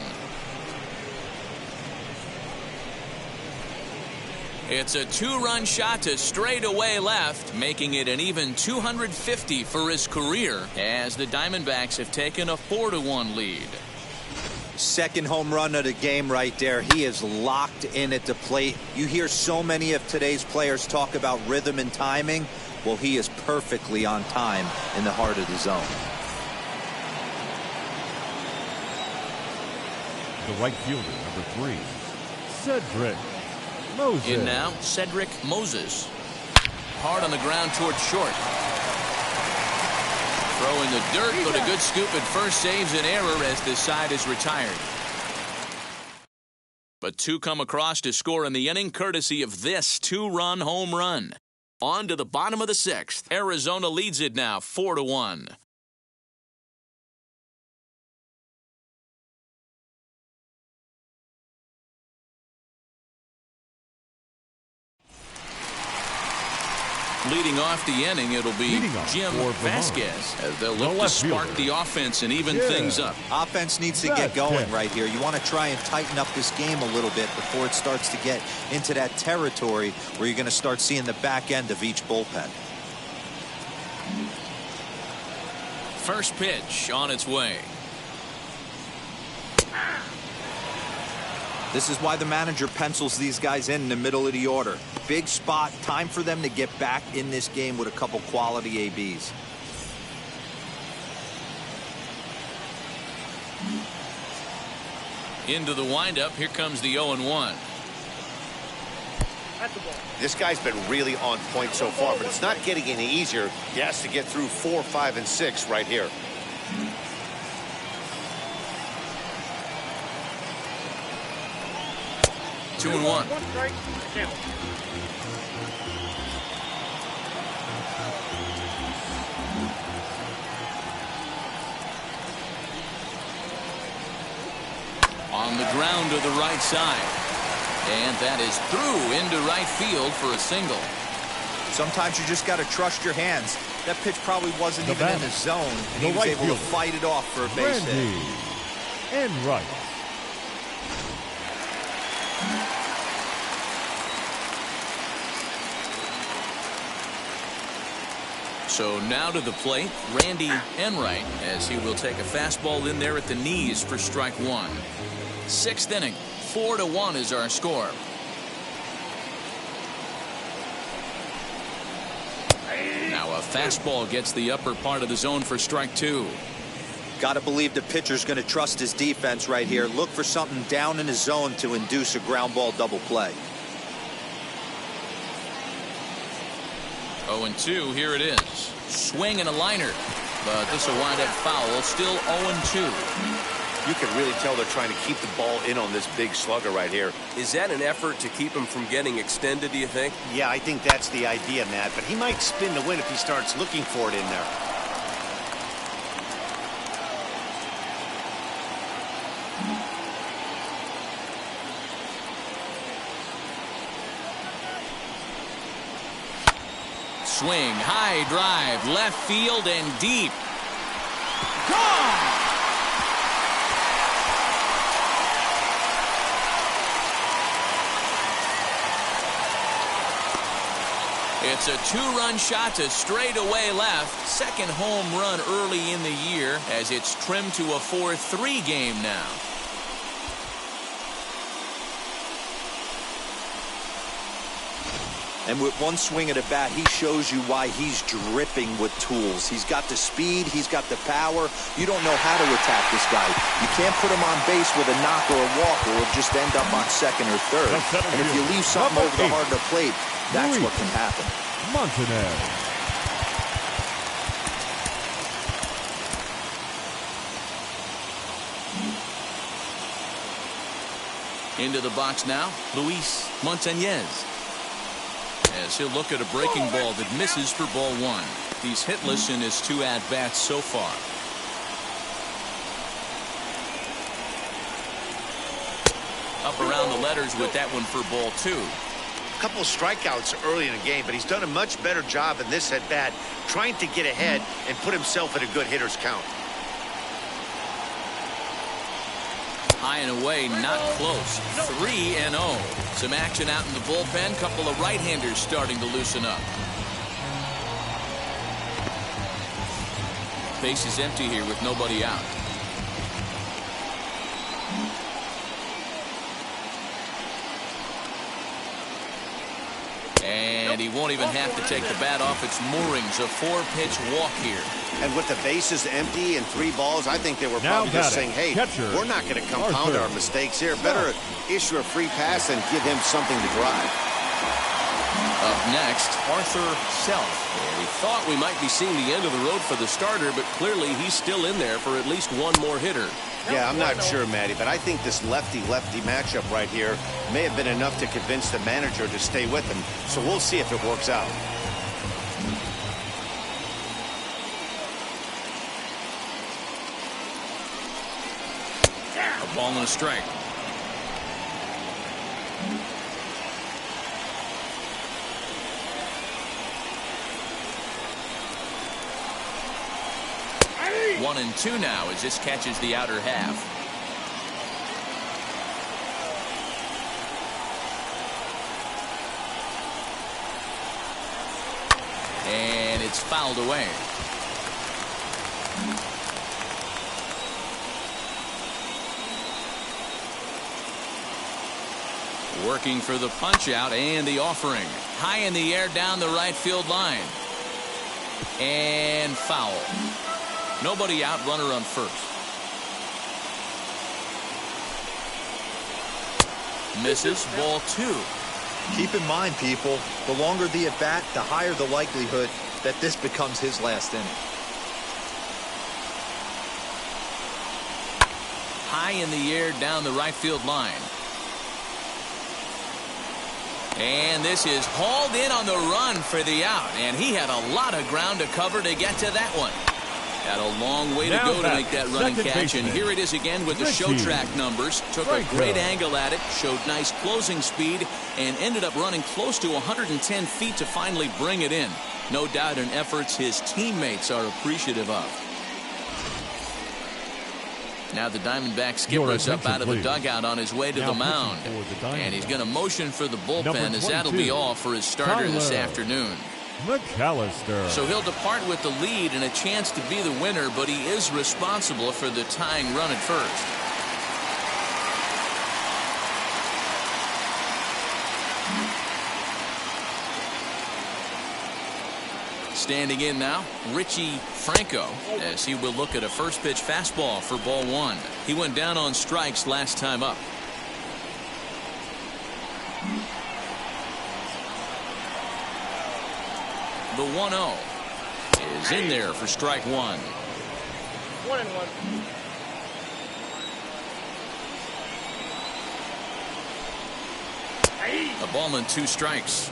It's a 2-run shot to straightaway left, making it an even 250 for his career, as the Diamondbacks have taken a 4-1 lead. Second home run of the game right there. He is locked in at the plate. You hear so many of today's players talk about rhythm and timing. Well, he is perfectly on time in the heart of the zone. The right fielder, number 3, Cedric Moses. In now, Cedric Moses. Hard on the ground towards short. Throw in the dirt, but a good scoop at first saves an error as this side is retired. But 2 come across to score in the inning, courtesy of this 2-run home run. On to the bottom of the 6th. Arizona leads it now 4-1. Leading off the inning, it'll be Jim Vasquez, as they'll look to spark the offense and even things up. Offense needs to get going right here. You want to try and tighten up this game a little bit before it starts to get into that territory where you're going to start seeing the back end of each bullpen. First pitch on its way. This is why the manager pencils these guys in the middle of the order. Big spot, time for them to get back in this game with a couple quality ABs. Into the windup, here comes the 0-1. This guy's been really on point so far, but it's not getting any easier. He has to get through 4, 5, and 6 right here. Two and one. On the ground to the right side. And that is through into right field for a single. Sometimes you just got to trust your hands. That pitch probably wasn't even in the zone, and he was able to fight it off for a base hit. And right. So now to the plate, Randy Enright, as he will take a fastball in there at the knees for strike one. Sixth inning, 4-1 is our score. Now a fastball gets the upper part of the zone for strike two. Got to believe the pitcher's going to trust his defense right here. Look for something down in his zone to induce a ground ball double play. 0-2, here it is. Swing and a liner, but this will wind up foul. Still 0-2. You can really tell they're trying to keep the ball in on this big slugger right here. Is that an effort to keep him from getting extended, do you think? Yeah, I think that's the idea, Matt, but he might spin the win if he starts looking for it in there. Swing, high drive, left field and deep. Gone! It's a two-run shot to straightaway left. Second home run early in the year as it's trimmed to a 4-3 game now. And with one swing at a bat, he shows you why he's dripping with tools. He's got the speed. He's got the power. You don't know how to attack this guy. You can't put him on base with a knock or a walk, or he'll just end up on second or third. And if you leave something over the heart of the plate, that's what can happen. Montanez. Into the box now, Luis Montanez. As he'll look at a breaking ball that misses for ball one. He's hitless in his two at-bats so far. Up around the letters with that one for ball two. A couple of strikeouts early in the game, but he's done a much better job in this at-bat trying to get ahead and put himself in a good hitter's count. High and away, not close. 3-0. Some action out in the bullpen. Couple of right-handers starting to loosen up. Base is empty here with nobody out. And he won't even have to take the bat off its moorings. A 4-pitch walk here. And with the bases empty and 3 balls, I think they were probably just saying, hey, we're not going to compound our mistakes here. Better issue a free pass and give him something to drive. Up next, Arthur Self. We thought we might be seeing the end of the road for the starter, but clearly he's still in there for at least one more hitter. Yeah, I'm not sure, Matty, but I think this lefty-lefty matchup right here may have been enough to convince the manager to stay with him. So we'll see if it works out. A ball and a strike. Hey! 1-2 now as this catches the outer half. And it's fouled away. Working for the punch out and the offering. High in the air down the right field line. And foul. Nobody out, runner on first. Misses, ball 2. Keep in mind, people, the longer the at bat, the higher the likelihood that this becomes his last inning. High in the air down the right field line. And this is hauled in on the run for the out. And he had a lot of ground to cover to get to that one. Had a long way to go to make that running catch. And here it is again with the show track numbers. Took a great angle at it. Showed nice closing speed. And ended up running close to 110 feet to finally bring it in. No doubt in efforts his teammates are appreciative of. Now the Diamondbacks skipper's up out of the dugout on his way to the mound. And he's going to motion for the bullpen as that'll be all for his starter this afternoon. McAllister. So he'll depart with the lead and a chance to be the winner, but he is responsible for the tying run at first. Standing in now, Richie Franco, as he will look at a first pitch fastball for ball one. He went down on strikes last time up. The 1-0 is in there for strike one. 1-1. A ball and 2 strikes.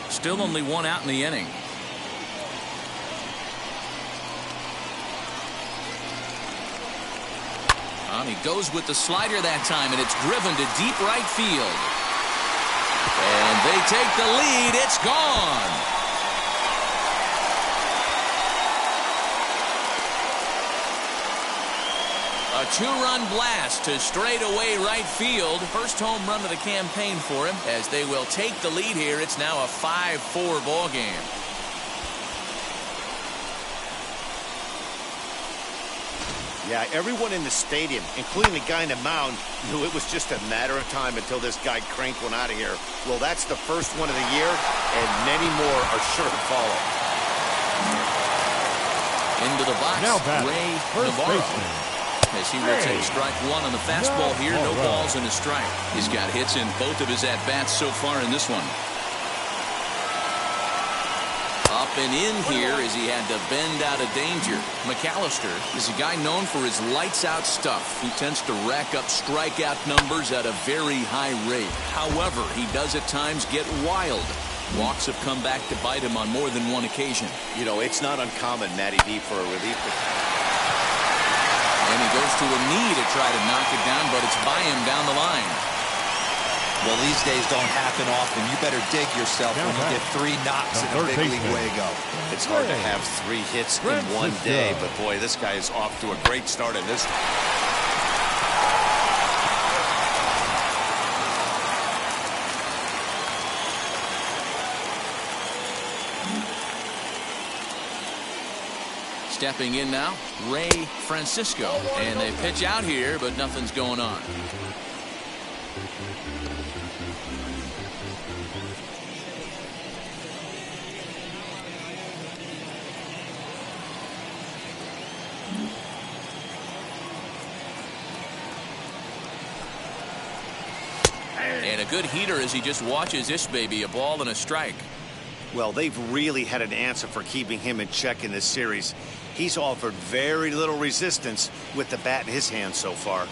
Still only 1 out in the inning. He goes with the slider that time, and it's driven to deep right field. And they take the lead. It's gone. A 2-run blast to straightaway right field. First home run of the campaign for him. As they will take the lead here, it's now a 5-4 ball game. Yeah, everyone in the stadium, including the guy in the mound, knew it was just a matter of time until this guy cranked one out of here. Well, that's the first one of the year, and many more are sure to follow. Into the box, now back, Ray first Navarro. baseman. As he will take strike one on the fastball here, no balls and a strike. He's got hits in both of his at-bats so far in this one. Up and in here as he had to bend out of danger. McAllister is a guy known for his lights-out stuff. He tends to rack up strikeout numbers at a very high rate. However, he does at times get wild. Walks have come back to bite him on more than one occasion. You know, it's not uncommon, Matty B, for a relief. And he goes to a knee to try to knock it down, but it's by him down the line. Well, these days don't happen often. You better dig yourself when you get 3 knocks in a big league way go. It's hard to have 3 hits in one day, but boy, this guy is off to a great start in this. Stepping in now, Ray Francisco. And they pitch out here, but nothing's going on. And a good heater as he just watches this baby, a ball and a strike. Well, they've really had an answer for keeping him in check in this series. He's offered very little resistance with the bat in his hand so far.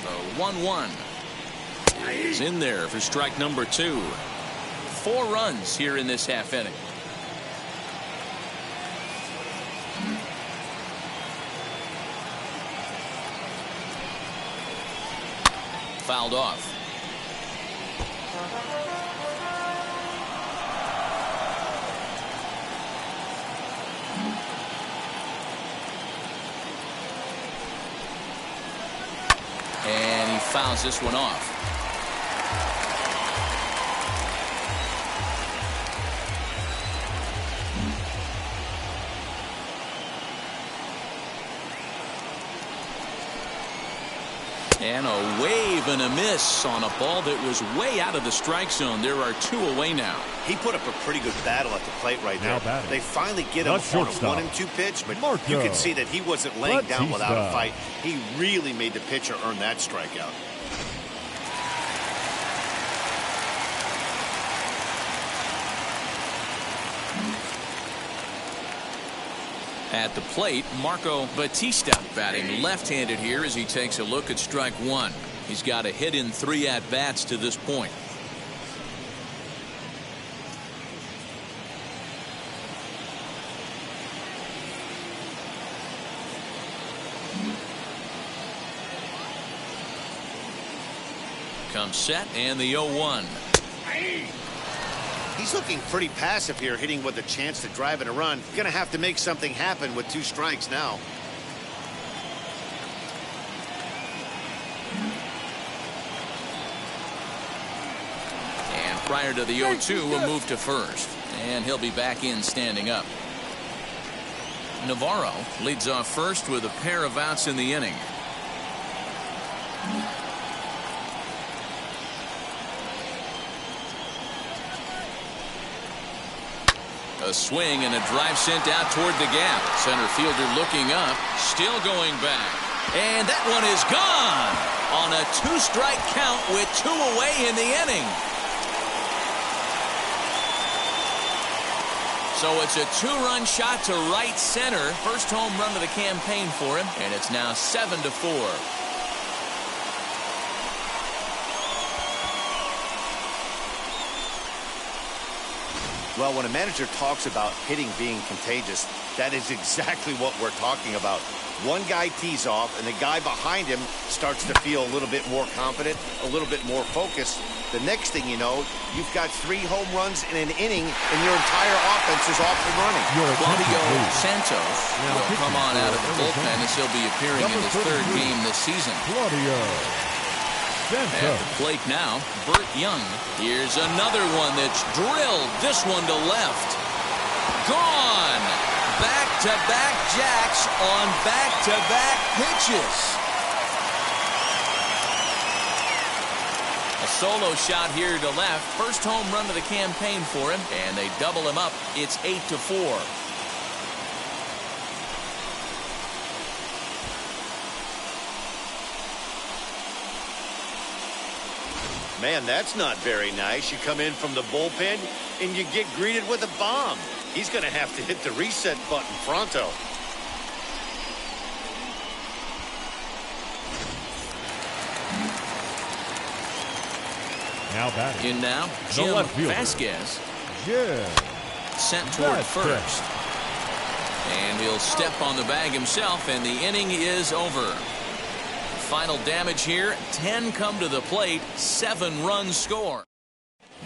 The 1-1 is in there for strike number 2. 4 runs here in this half inning. Fouled off. And he fouls this one off. And a wave and a miss on a ball that was way out of the strike zone. There are 2 away now. He put up a pretty good battle at the plate right there. They finally get him on a 1-2 pitch, but you can see that he wasn't laying down without a fight. He really made the pitcher earn that strikeout. At the plate, Marco Batista batting left-handed here as he takes a look at strike 1. He's got a hit in 3 at-bats to this point. Comes set and the 0-1. He's looking pretty passive here, hitting with a chance to drive in a run. Going to have to make something happen with 2 strikes now. prior to the 0-2 will move to first. And he'll be back in standing up. Navarro leads off first with a pair of outs in the inning. A swing and a drive sent out toward the gap. Center fielder looking up, still going back. And that one is gone on a 2-strike count with 2 away in the inning. So it's a 2-run shot to right center. First home run of the campaign for him, and it's now 7-4. Well, when a manager talks about hitting being contagious, that is exactly what we're talking about. One guy tees off, and the guy behind him starts to feel a little bit more confident, a little bit more focused. The next thing you know, you've got 3 home runs in an inning, and your entire offense is off and running. Claudio Santos will come on out of the bullpen as he'll be appearing in his 3rd game this season. At the plate now, Burt Young. Here's another one that's drilled. This one to left. Gone. Back-to-back jacks on back-to-back pitches. A solo shot here to left. First home run of the campaign for him, and they double him up. It's 8-4. Man, that's not very nice. You come in from the bullpen, and you get greeted with a bomb. He's going to have to hit the reset button pronto. Now batting. In now, Jim Vasquez. Sent toward first. And he'll step on the bag himself, and the inning is over. Final damage here, 10 come to the plate, 7 runs score.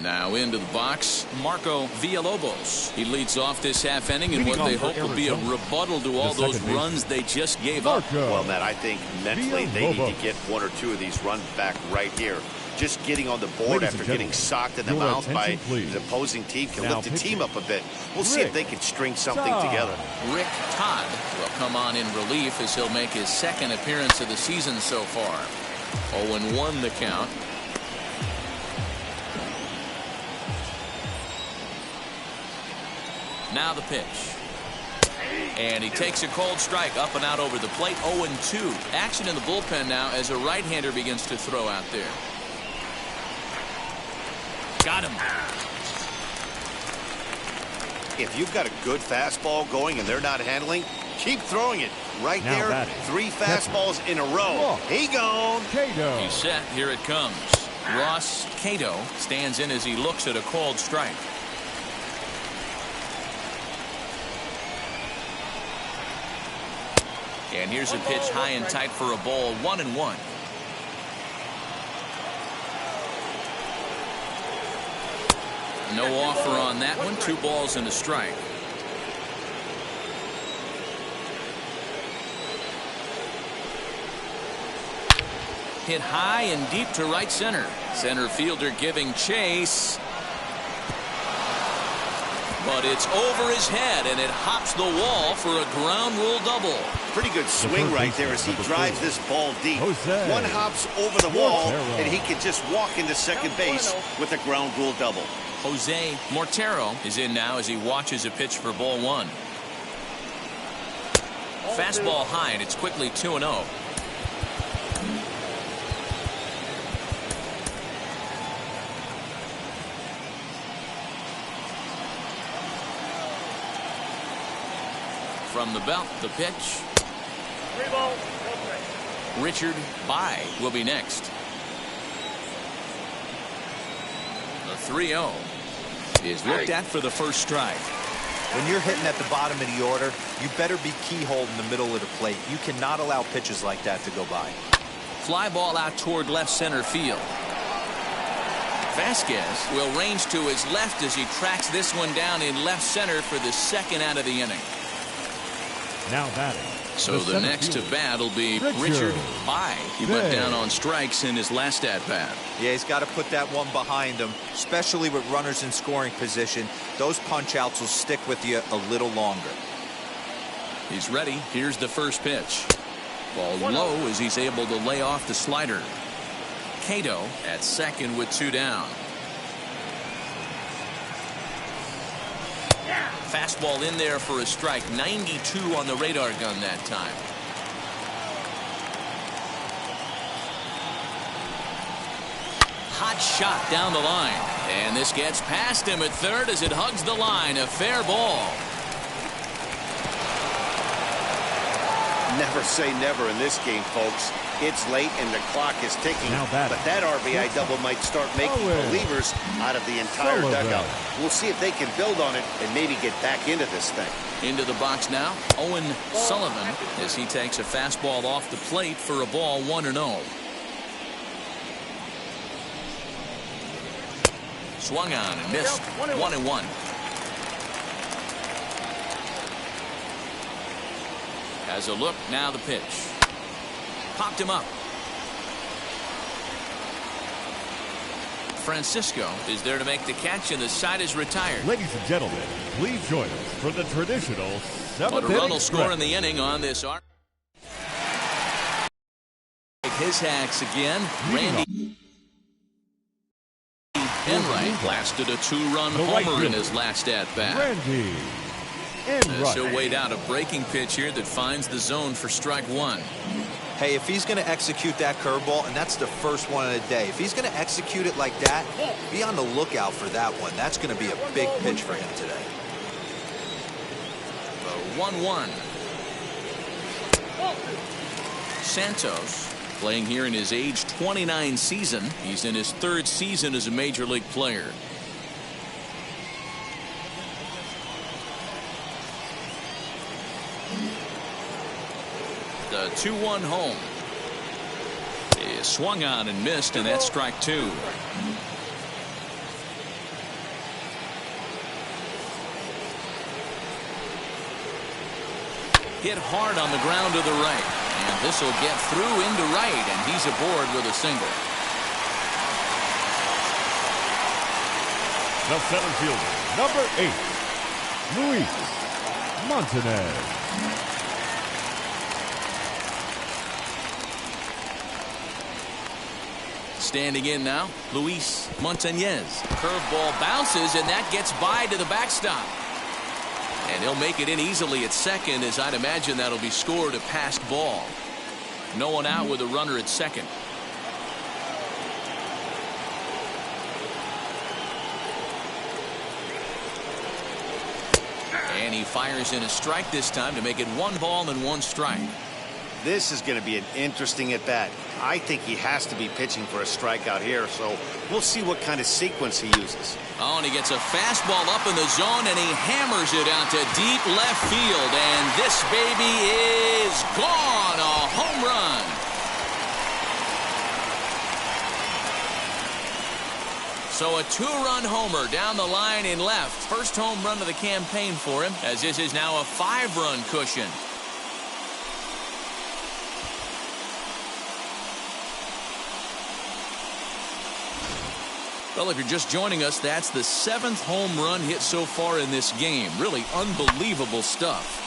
Now into the box, Marco Villalobos. He leads off this half inning in what they hope will be a rebuttal to all those runs they just gave up. Well, Matt, I think mentally they need to get 1 or 2 of these runs back right here. Just getting on the board after getting socked in the mouth by his opposing team can lift the team up a bit. We'll see if they can string something together. Rick Todd will come on in relief as he'll make his 2nd appearance of the season so far. 0-1 the count. Now the pitch. And he takes a cold strike up and out over the plate. 0-2. Action in the bullpen now as a right-hander begins to throw out there. Got him. If you've got a good fastball going and they're not handling, keep throwing it. Right now there, batting. 3 fastballs in a row. He gone. He's set. Here it comes. Ross Cato stands in as he looks at a called strike. And here's a pitch high and tight for a ball. 1-1. No offer on that one. 2 balls and a strike. Hit high and deep to right center. Center fielder giving chase. But it's over his head, and it hops the wall for a ground rule double. Pretty good swing right there as he drives this ball deep. One hops over the wall, and he can just walk into second base with a ground rule double. Jose Mortero is in now as he watches a pitch for ball 1. Fastball high, and it's quickly 2-0. From the belt, the pitch. 3 balls, 1 strike. Richard Bai will be next. The 3-0 is looked at for the first strike. When you're hitting at the bottom of the order, you better be keyhole in the middle of the plate. You cannot allow pitches like that to go by. Fly ball out toward left center field. Vasquez will range to his left as he tracks this one down in left center for the 2nd out of the inning. Now batting. So the next to bat will be Richard Bye. He went down on strikes in his last at bat. Yeah, he's got to put that one behind him, especially with runners in scoring position. Those punch outs will stick with you a little longer. He's ready. Here's the first pitch. Ball low as he's able to lay off the slider. Cato at second with 2 down. Fastball in there for a strike. 92 on the radar gun that time. Hot shot down the line. And this gets past him at third as it hugs the line. A fair ball. Never say never in this game, folks. It's late and the clock is ticking, but that RBI double might start making believers out of the entire dugout. We'll see if they can build on it and maybe get back into this thing. Into the box now, Owen Sullivan, as he takes a fastball off the plate for a ball 1-0. Swung on and missed. 1-1. As a look, now the pitch. Popped him up. Francisco is there to make the catch, and the side is retired. Ladies and gentlemen, please join us for the traditional 7th inning. Runnels score in the inning on this. His hacks again. Randy Enright blasted a 2-run homer in his last at-bat. Randy He'll wait out a breaking pitch here that finds the zone for strike 1. Hey, if he's going to execute that curveball, and that's the first one of the day, if he's going to execute it like that, be on the lookout for that one. That's going to be a big pitch for him today. 1-1. Santos playing here in his age 29 season. He's in his 3rd season as a major league player. The 2-1 home is swung on and missed, and that's strike 2. Hit hard on the ground to the right, and this will get through into right, and he's aboard with a single. The center fielder, number 8, Luis Montanez. Standing in now, Luis Montanez. Curveball bounces, and that gets by to the backstop. And he'll make it in easily at second, as I'd imagine that'll be scored a passed ball. No one out with a runner at second. And he fires in a strike this time to make it 1 ball and 1 strike. This is going to be an interesting at-bat. I think he has to be pitching for a strikeout here, so we'll see what kind of sequence he uses. Oh, and he gets a fastball up in the zone, and he hammers it out to deep left field. And this baby is gone. A home run. So a 2-run homer down the line in left. First home run of the campaign for him, as this is now a 5-run cushion. Well, if you're just joining us, that's the 7th home run hit so far in this game. Really unbelievable stuff.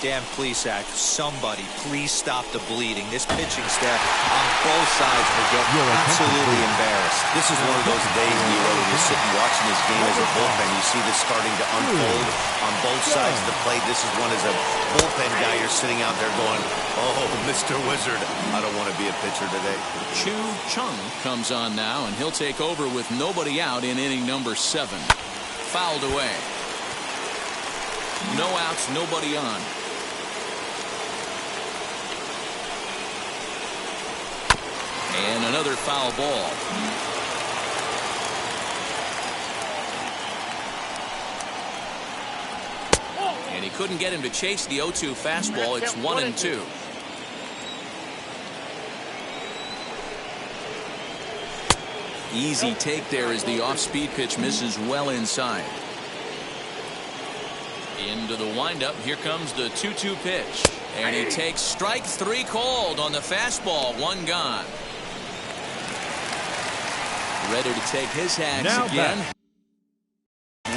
Dan Plesac, somebody please stop the bleeding. This pitching staff on both sides will get absolutely embarrassed. This is one of those days, Nero, when you're sitting watching this game as a bullpen. You see this starting to unfold on both sides of the plate. This is one as a bullpen guy. You're sitting out there going, oh, Mr. Wizard, I don't want to be a pitcher today. Chu Chung comes on now, and he'll take over with nobody out in inning number 7. Fouled away. No outs, nobody on. And another foul ball. And he couldn't get him to chase the 0-2 fastball. It's 1-2. Easy take there as the off-speed pitch misses well inside. Into the windup. Here comes the 2-2 pitch. And he takes strike 3 called on the fastball. 1 gone. Ready to take his hags now again. Back.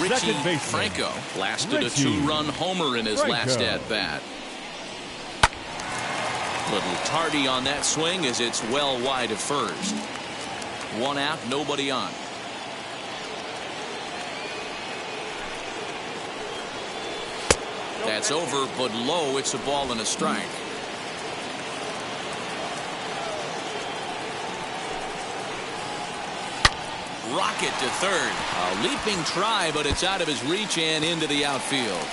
Richie Franco blasted a 2-run homer in his last at-bat. Little tardy on that swing as it's well wide of first. 1 out, nobody on. That's over, but low. It's a ball and a strike. Rocket to third. A leaping try, but it's out of his reach and into the outfield.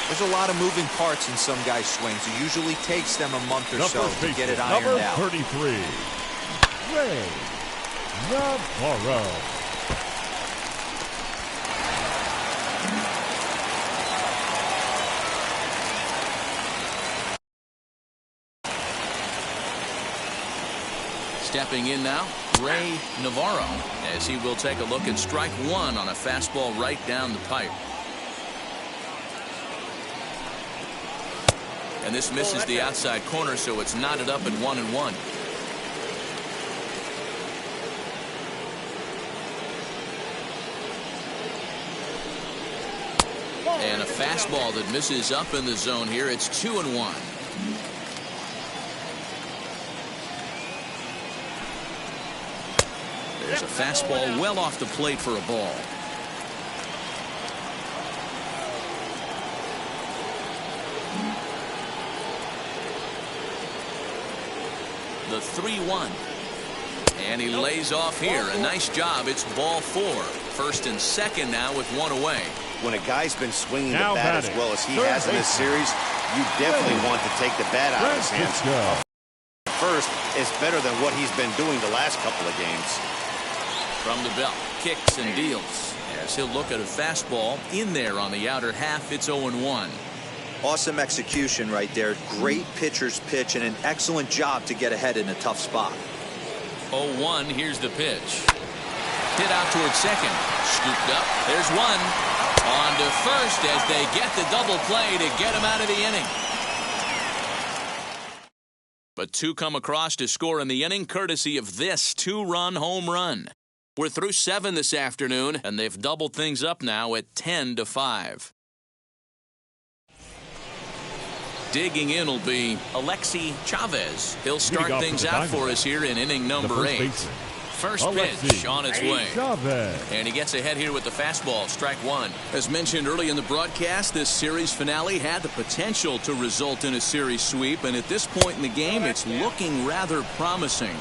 There's a lot of moving parts in some guys' swings. It usually takes them a month or so to get it ironed out. Number 33, Ray Navarro. Stepping in now, Ray Navarro, as he will take a look at strike 1 on a fastball right down the pipe. And this misses the outside corner, so it's knotted up at 1-1. And a fastball that misses up in the zone here. It's 2-1. There's a fastball well off the plate for a ball. The 3-1. And he lays off here. A nice job. It's ball 4. First and second now with 1 away. When a guy's been swinging now the bat as well as he has in this series, you definitely want to take the bat out of his hands. First is better than what he's been doing the last couple of games. From the belt, kicks and deals. As he'll look at a fastball in there on the outer half. It's 0-1. Awesome execution right there. Great pitcher's pitch and an excellent job to get ahead in a tough spot. 0-1. Here's the pitch. Hit out towards second. Scooped up. There's one. On to first as they get the double play to get him out of the inning. But 2 come across to score in the inning courtesy of this 2-run home run. We're through 7 this afternoon, and they've doubled things up now at 10-5. Digging in will be Alexi Chavez. He'll start things out for us here in inning number 8. First pitch on its way. And he gets ahead here with the fastball, strike 1. As mentioned early in the broadcast, this series finale had the potential to result in a series sweep, and at this point in the game, it's looking rather promising.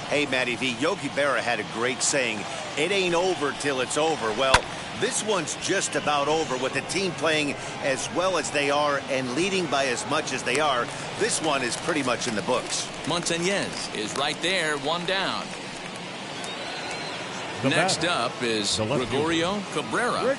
Hey, Matty V, Yogi Berra had a great saying, it ain't over till it's over. Well, this one's just about over with the team playing as well as they are and leading by as much as they are. This one is pretty much in the books. Montañez is right there, 1 down. Next up is Gregorio Cabrera.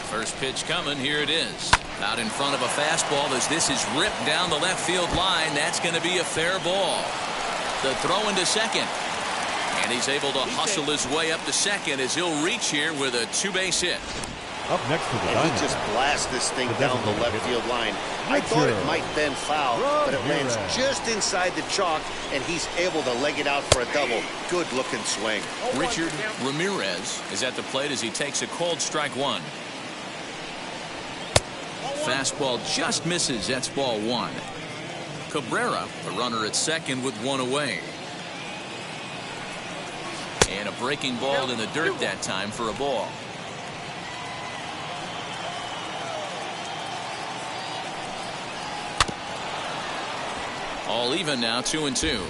First pitch coming. Here it is. Out in front of a fastball as this is ripped down the left field line. That's going to be a fair ball. The throw into second. And he's able to hustle his way up to second as he'll reach here with a 2-base hit. Up next to the and he just blasts this thing down the left field line. I thought it might bend foul, but it lands just inside the chalk, and he's able to leg it out for a double. Good looking swing. Richard Ramirez is at the plate as he takes a cold strike 1. Fastball just misses. That's ball 1. Cabrera, the runner at second with 1 away. And a breaking ball in the dirt that time for a ball. All even now, 2-2.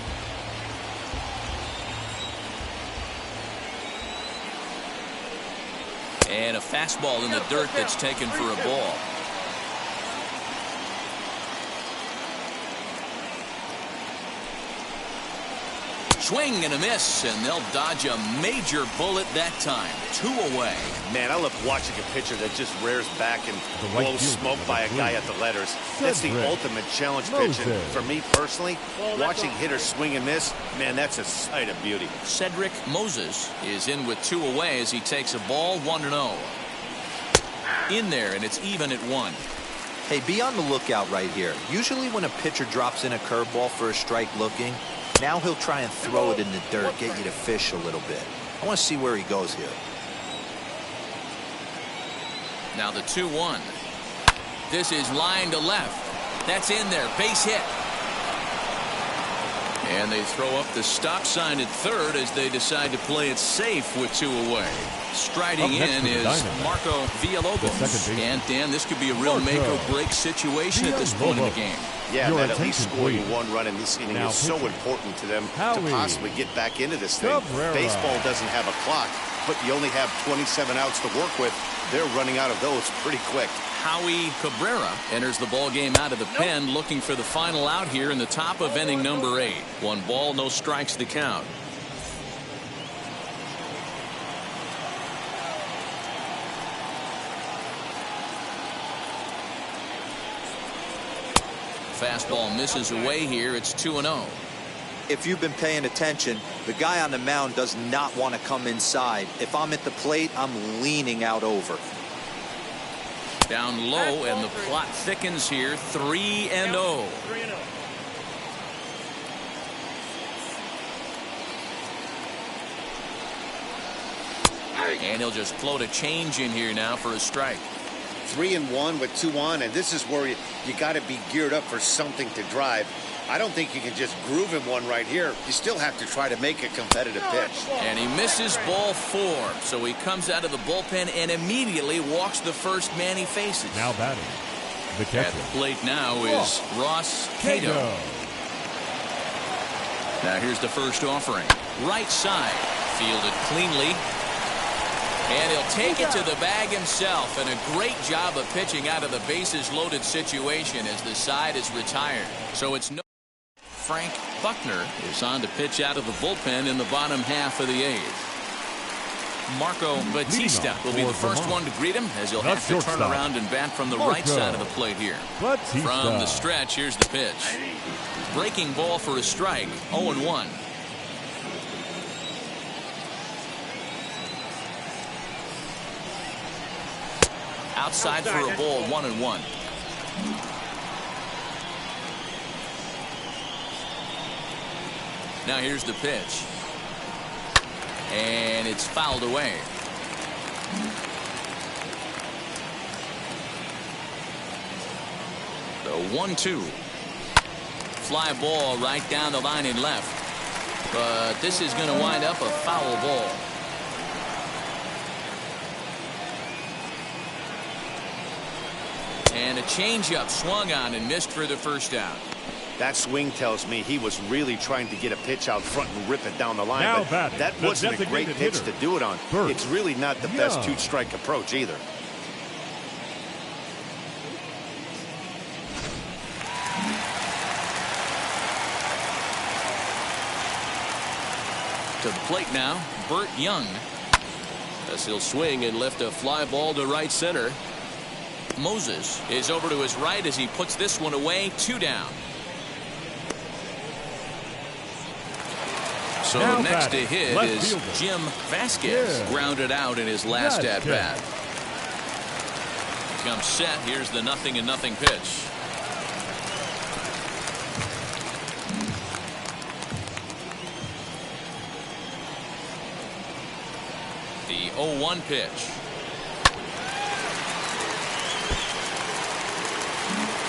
And a fastball in the dirt that's taken for a ball. Swing and a miss, and they'll dodge a major bullet that time. 2 away. Man, I love watching a pitcher that just rears back and blows smoke by a guy at the letters. That's the ultimate challenge pitch. And for me personally, watching hitters swing and miss, man, that's a sight of beauty. Cedric Moses is in with 2 away as he takes a ball 1-0. In there, and it's even at 1. Hey, be on the lookout right here. Usually when a pitcher drops in a curveball for a strike looking, now he'll try and throw it in the dirt, get you to fish a little bit. I want to see where he goes here. Now the 2-1. This is line to left. That's in there. Base hit. And they throw up the stop sign at third as they decide to play it safe with 2 away. Striding in is Marco Villalobos. And Dan, this could be a real make-or-break situation at this point in the game. Yeah, man, at least scoring 1 run in this inning is so important to them to possibly get back into this thing. Baseball doesn't have a clock, but you only have 27 outs to work with. They're running out of those pretty quick. Howie Cabrera enters the ball game out of the pen, looking for the final out here in the top of inning number 8. 1 ball, no strikes to count. Fastball misses away here. It's 2-0. If you've been paying attention, the guy on the mound does not want to come inside. If I'm at the plate, I'm leaning out over. Down low, and the plot thickens here. 3-0. And he'll just float a change in here now for a strike. 3-1 with 2 on, and this is where you got to be geared up for something to drive. I don't think you can just groove him one right here. You still have to try to make a competitive pitch. And he misses ball 4, so he comes out of the bullpen and immediately walks the first man he faces. Now batting, the catcher. At the plate now is Ross Cato. Now here's the first offering. Right side, fielded cleanly. And he'll take it to the bag himself, and a great job of pitching out of the bases loaded situation as the side is retired. So it's no. Frank Buckner is on to pitch out of the bullpen in the bottom half of the 8th. Marco Batista will be the first one to greet him as he'll have to turn around and bat from the right side of the plate here. From the stretch, here's the pitch. Breaking ball for a strike. 0-1. Outside for a ball. 1-1. Now here's the pitch. And it's fouled away. The 1-2. Fly ball right down the line and left. But this is going to wind up a foul ball. And a changeup swung on and missed for the first out. That swing tells me he was really trying to get a pitch out front and rip it down the line. Now but that wasn't a great pitch to do it on. It's really not the best 2-strike approach either. To the plate now, Burt Young. As he'll swing and lift a fly ball to right center. Moses is over to his right as he puts this one away. 2 down. So now next to hit is fielder Jim Vasquez, grounded out in his last at bat. Comes set. Here's the 0-0 pitch. The 0-1 pitch.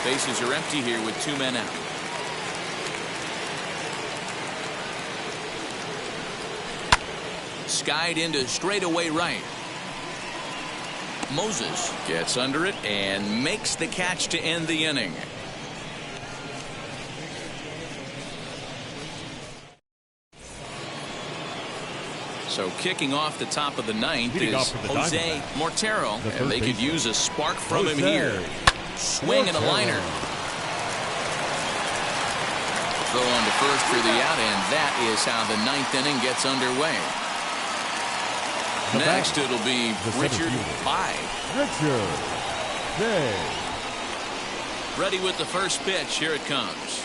Bases are empty here with 2 men out. Skied into straightaway right. Moses gets under it and makes the catch to end the inning. So kicking off the top of the 9th is Jose Montero, and they could use a spark from him here. Swing and a liner. throw on to first for the out, and that is how the ninth inning gets underway. Next, it'll be Richard Bay. Richard Bay. Ready with the first pitch. Here it comes.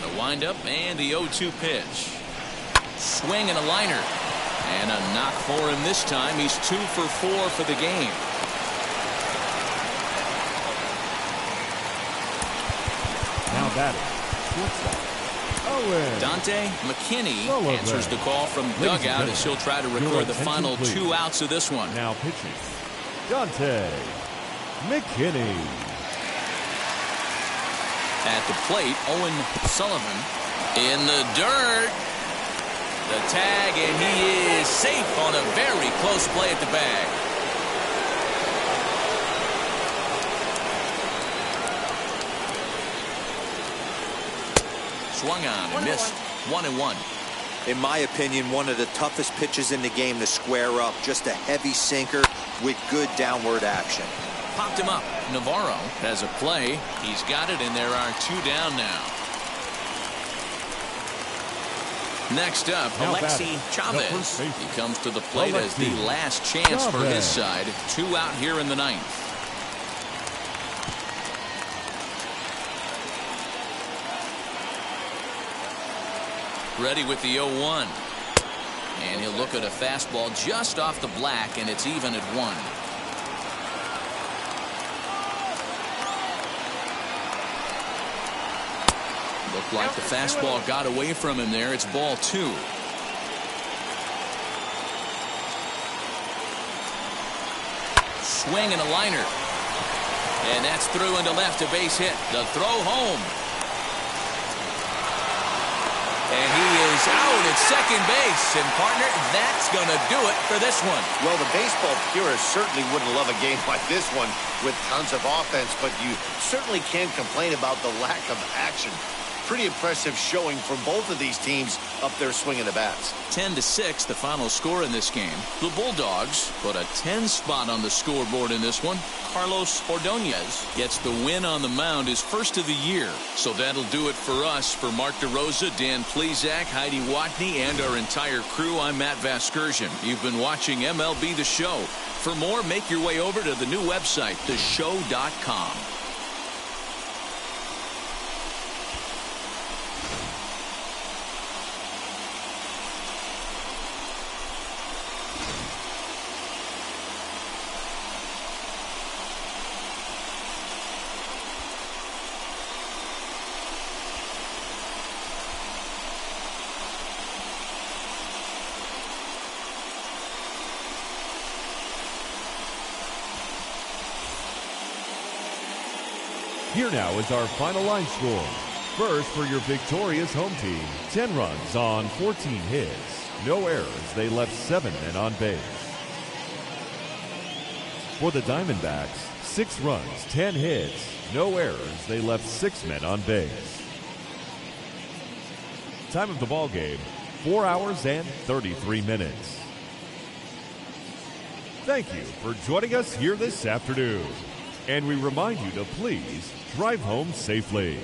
The windup and the 0-2 pitch. Swing and a liner. And a knock for him this time. He's 2 for 4 for the game. Now batting, shortstop, Owen. Dante McKinney Sullivan. answers the call from dugout as he'll try to record the final please. 2 outs of this one. Now pitching, Dante McKinney. At the plate, Owen Sullivan in the dirt. The tag, and he is safe on a very close play at the bag. Swung on and missed. 1-1. In my opinion, one of the toughest pitches in the game to square up. Just a heavy sinker with good downward action. Popped him up. Navarro has a play. He's got it, and there are 2 down now. Next up, Now Alexi Chavez. He comes to the plate as the last chance for his side. 2 out here in the 9th. Ready with the 0-1. And he'll look at a fastball just off the black, and it's even at 1. Looked like the fastball got away from him there. It's ball 2. Swing and a liner. And that's through into left, a base hit. The throw home. And he is out at second base. And, partner, that's going to do it for this one. Well, the baseball purists certainly wouldn't love a game like this one with tons of offense, but you certainly can't complain about the lack of action. Pretty impressive showing from both of these teams up there swinging the bats. 10-6, the final score in this game. The Bulldogs put a 10 spot on the scoreboard in this one. Carlos Ordonez gets the win on the mound, his first of the year. So that'll do it for us. For Mark DeRosa, Dan Plesac, Heidi Watney, and our entire crew, I'm Matt Vasgersian. You've been watching MLB The Show. For more, make your way over to the new website, theshow.com. Here now is our final line score. First, for your victorious home team, 10 runs on 14 hits. No errors. They left 7 men on base. For the Diamondbacks, 6 runs, 10 hits. No errors. They left 6 men on base. Time of the ball game, 4 hours and 33 minutes. Thank you for joining us here this afternoon. And we remind you to please drive home safely.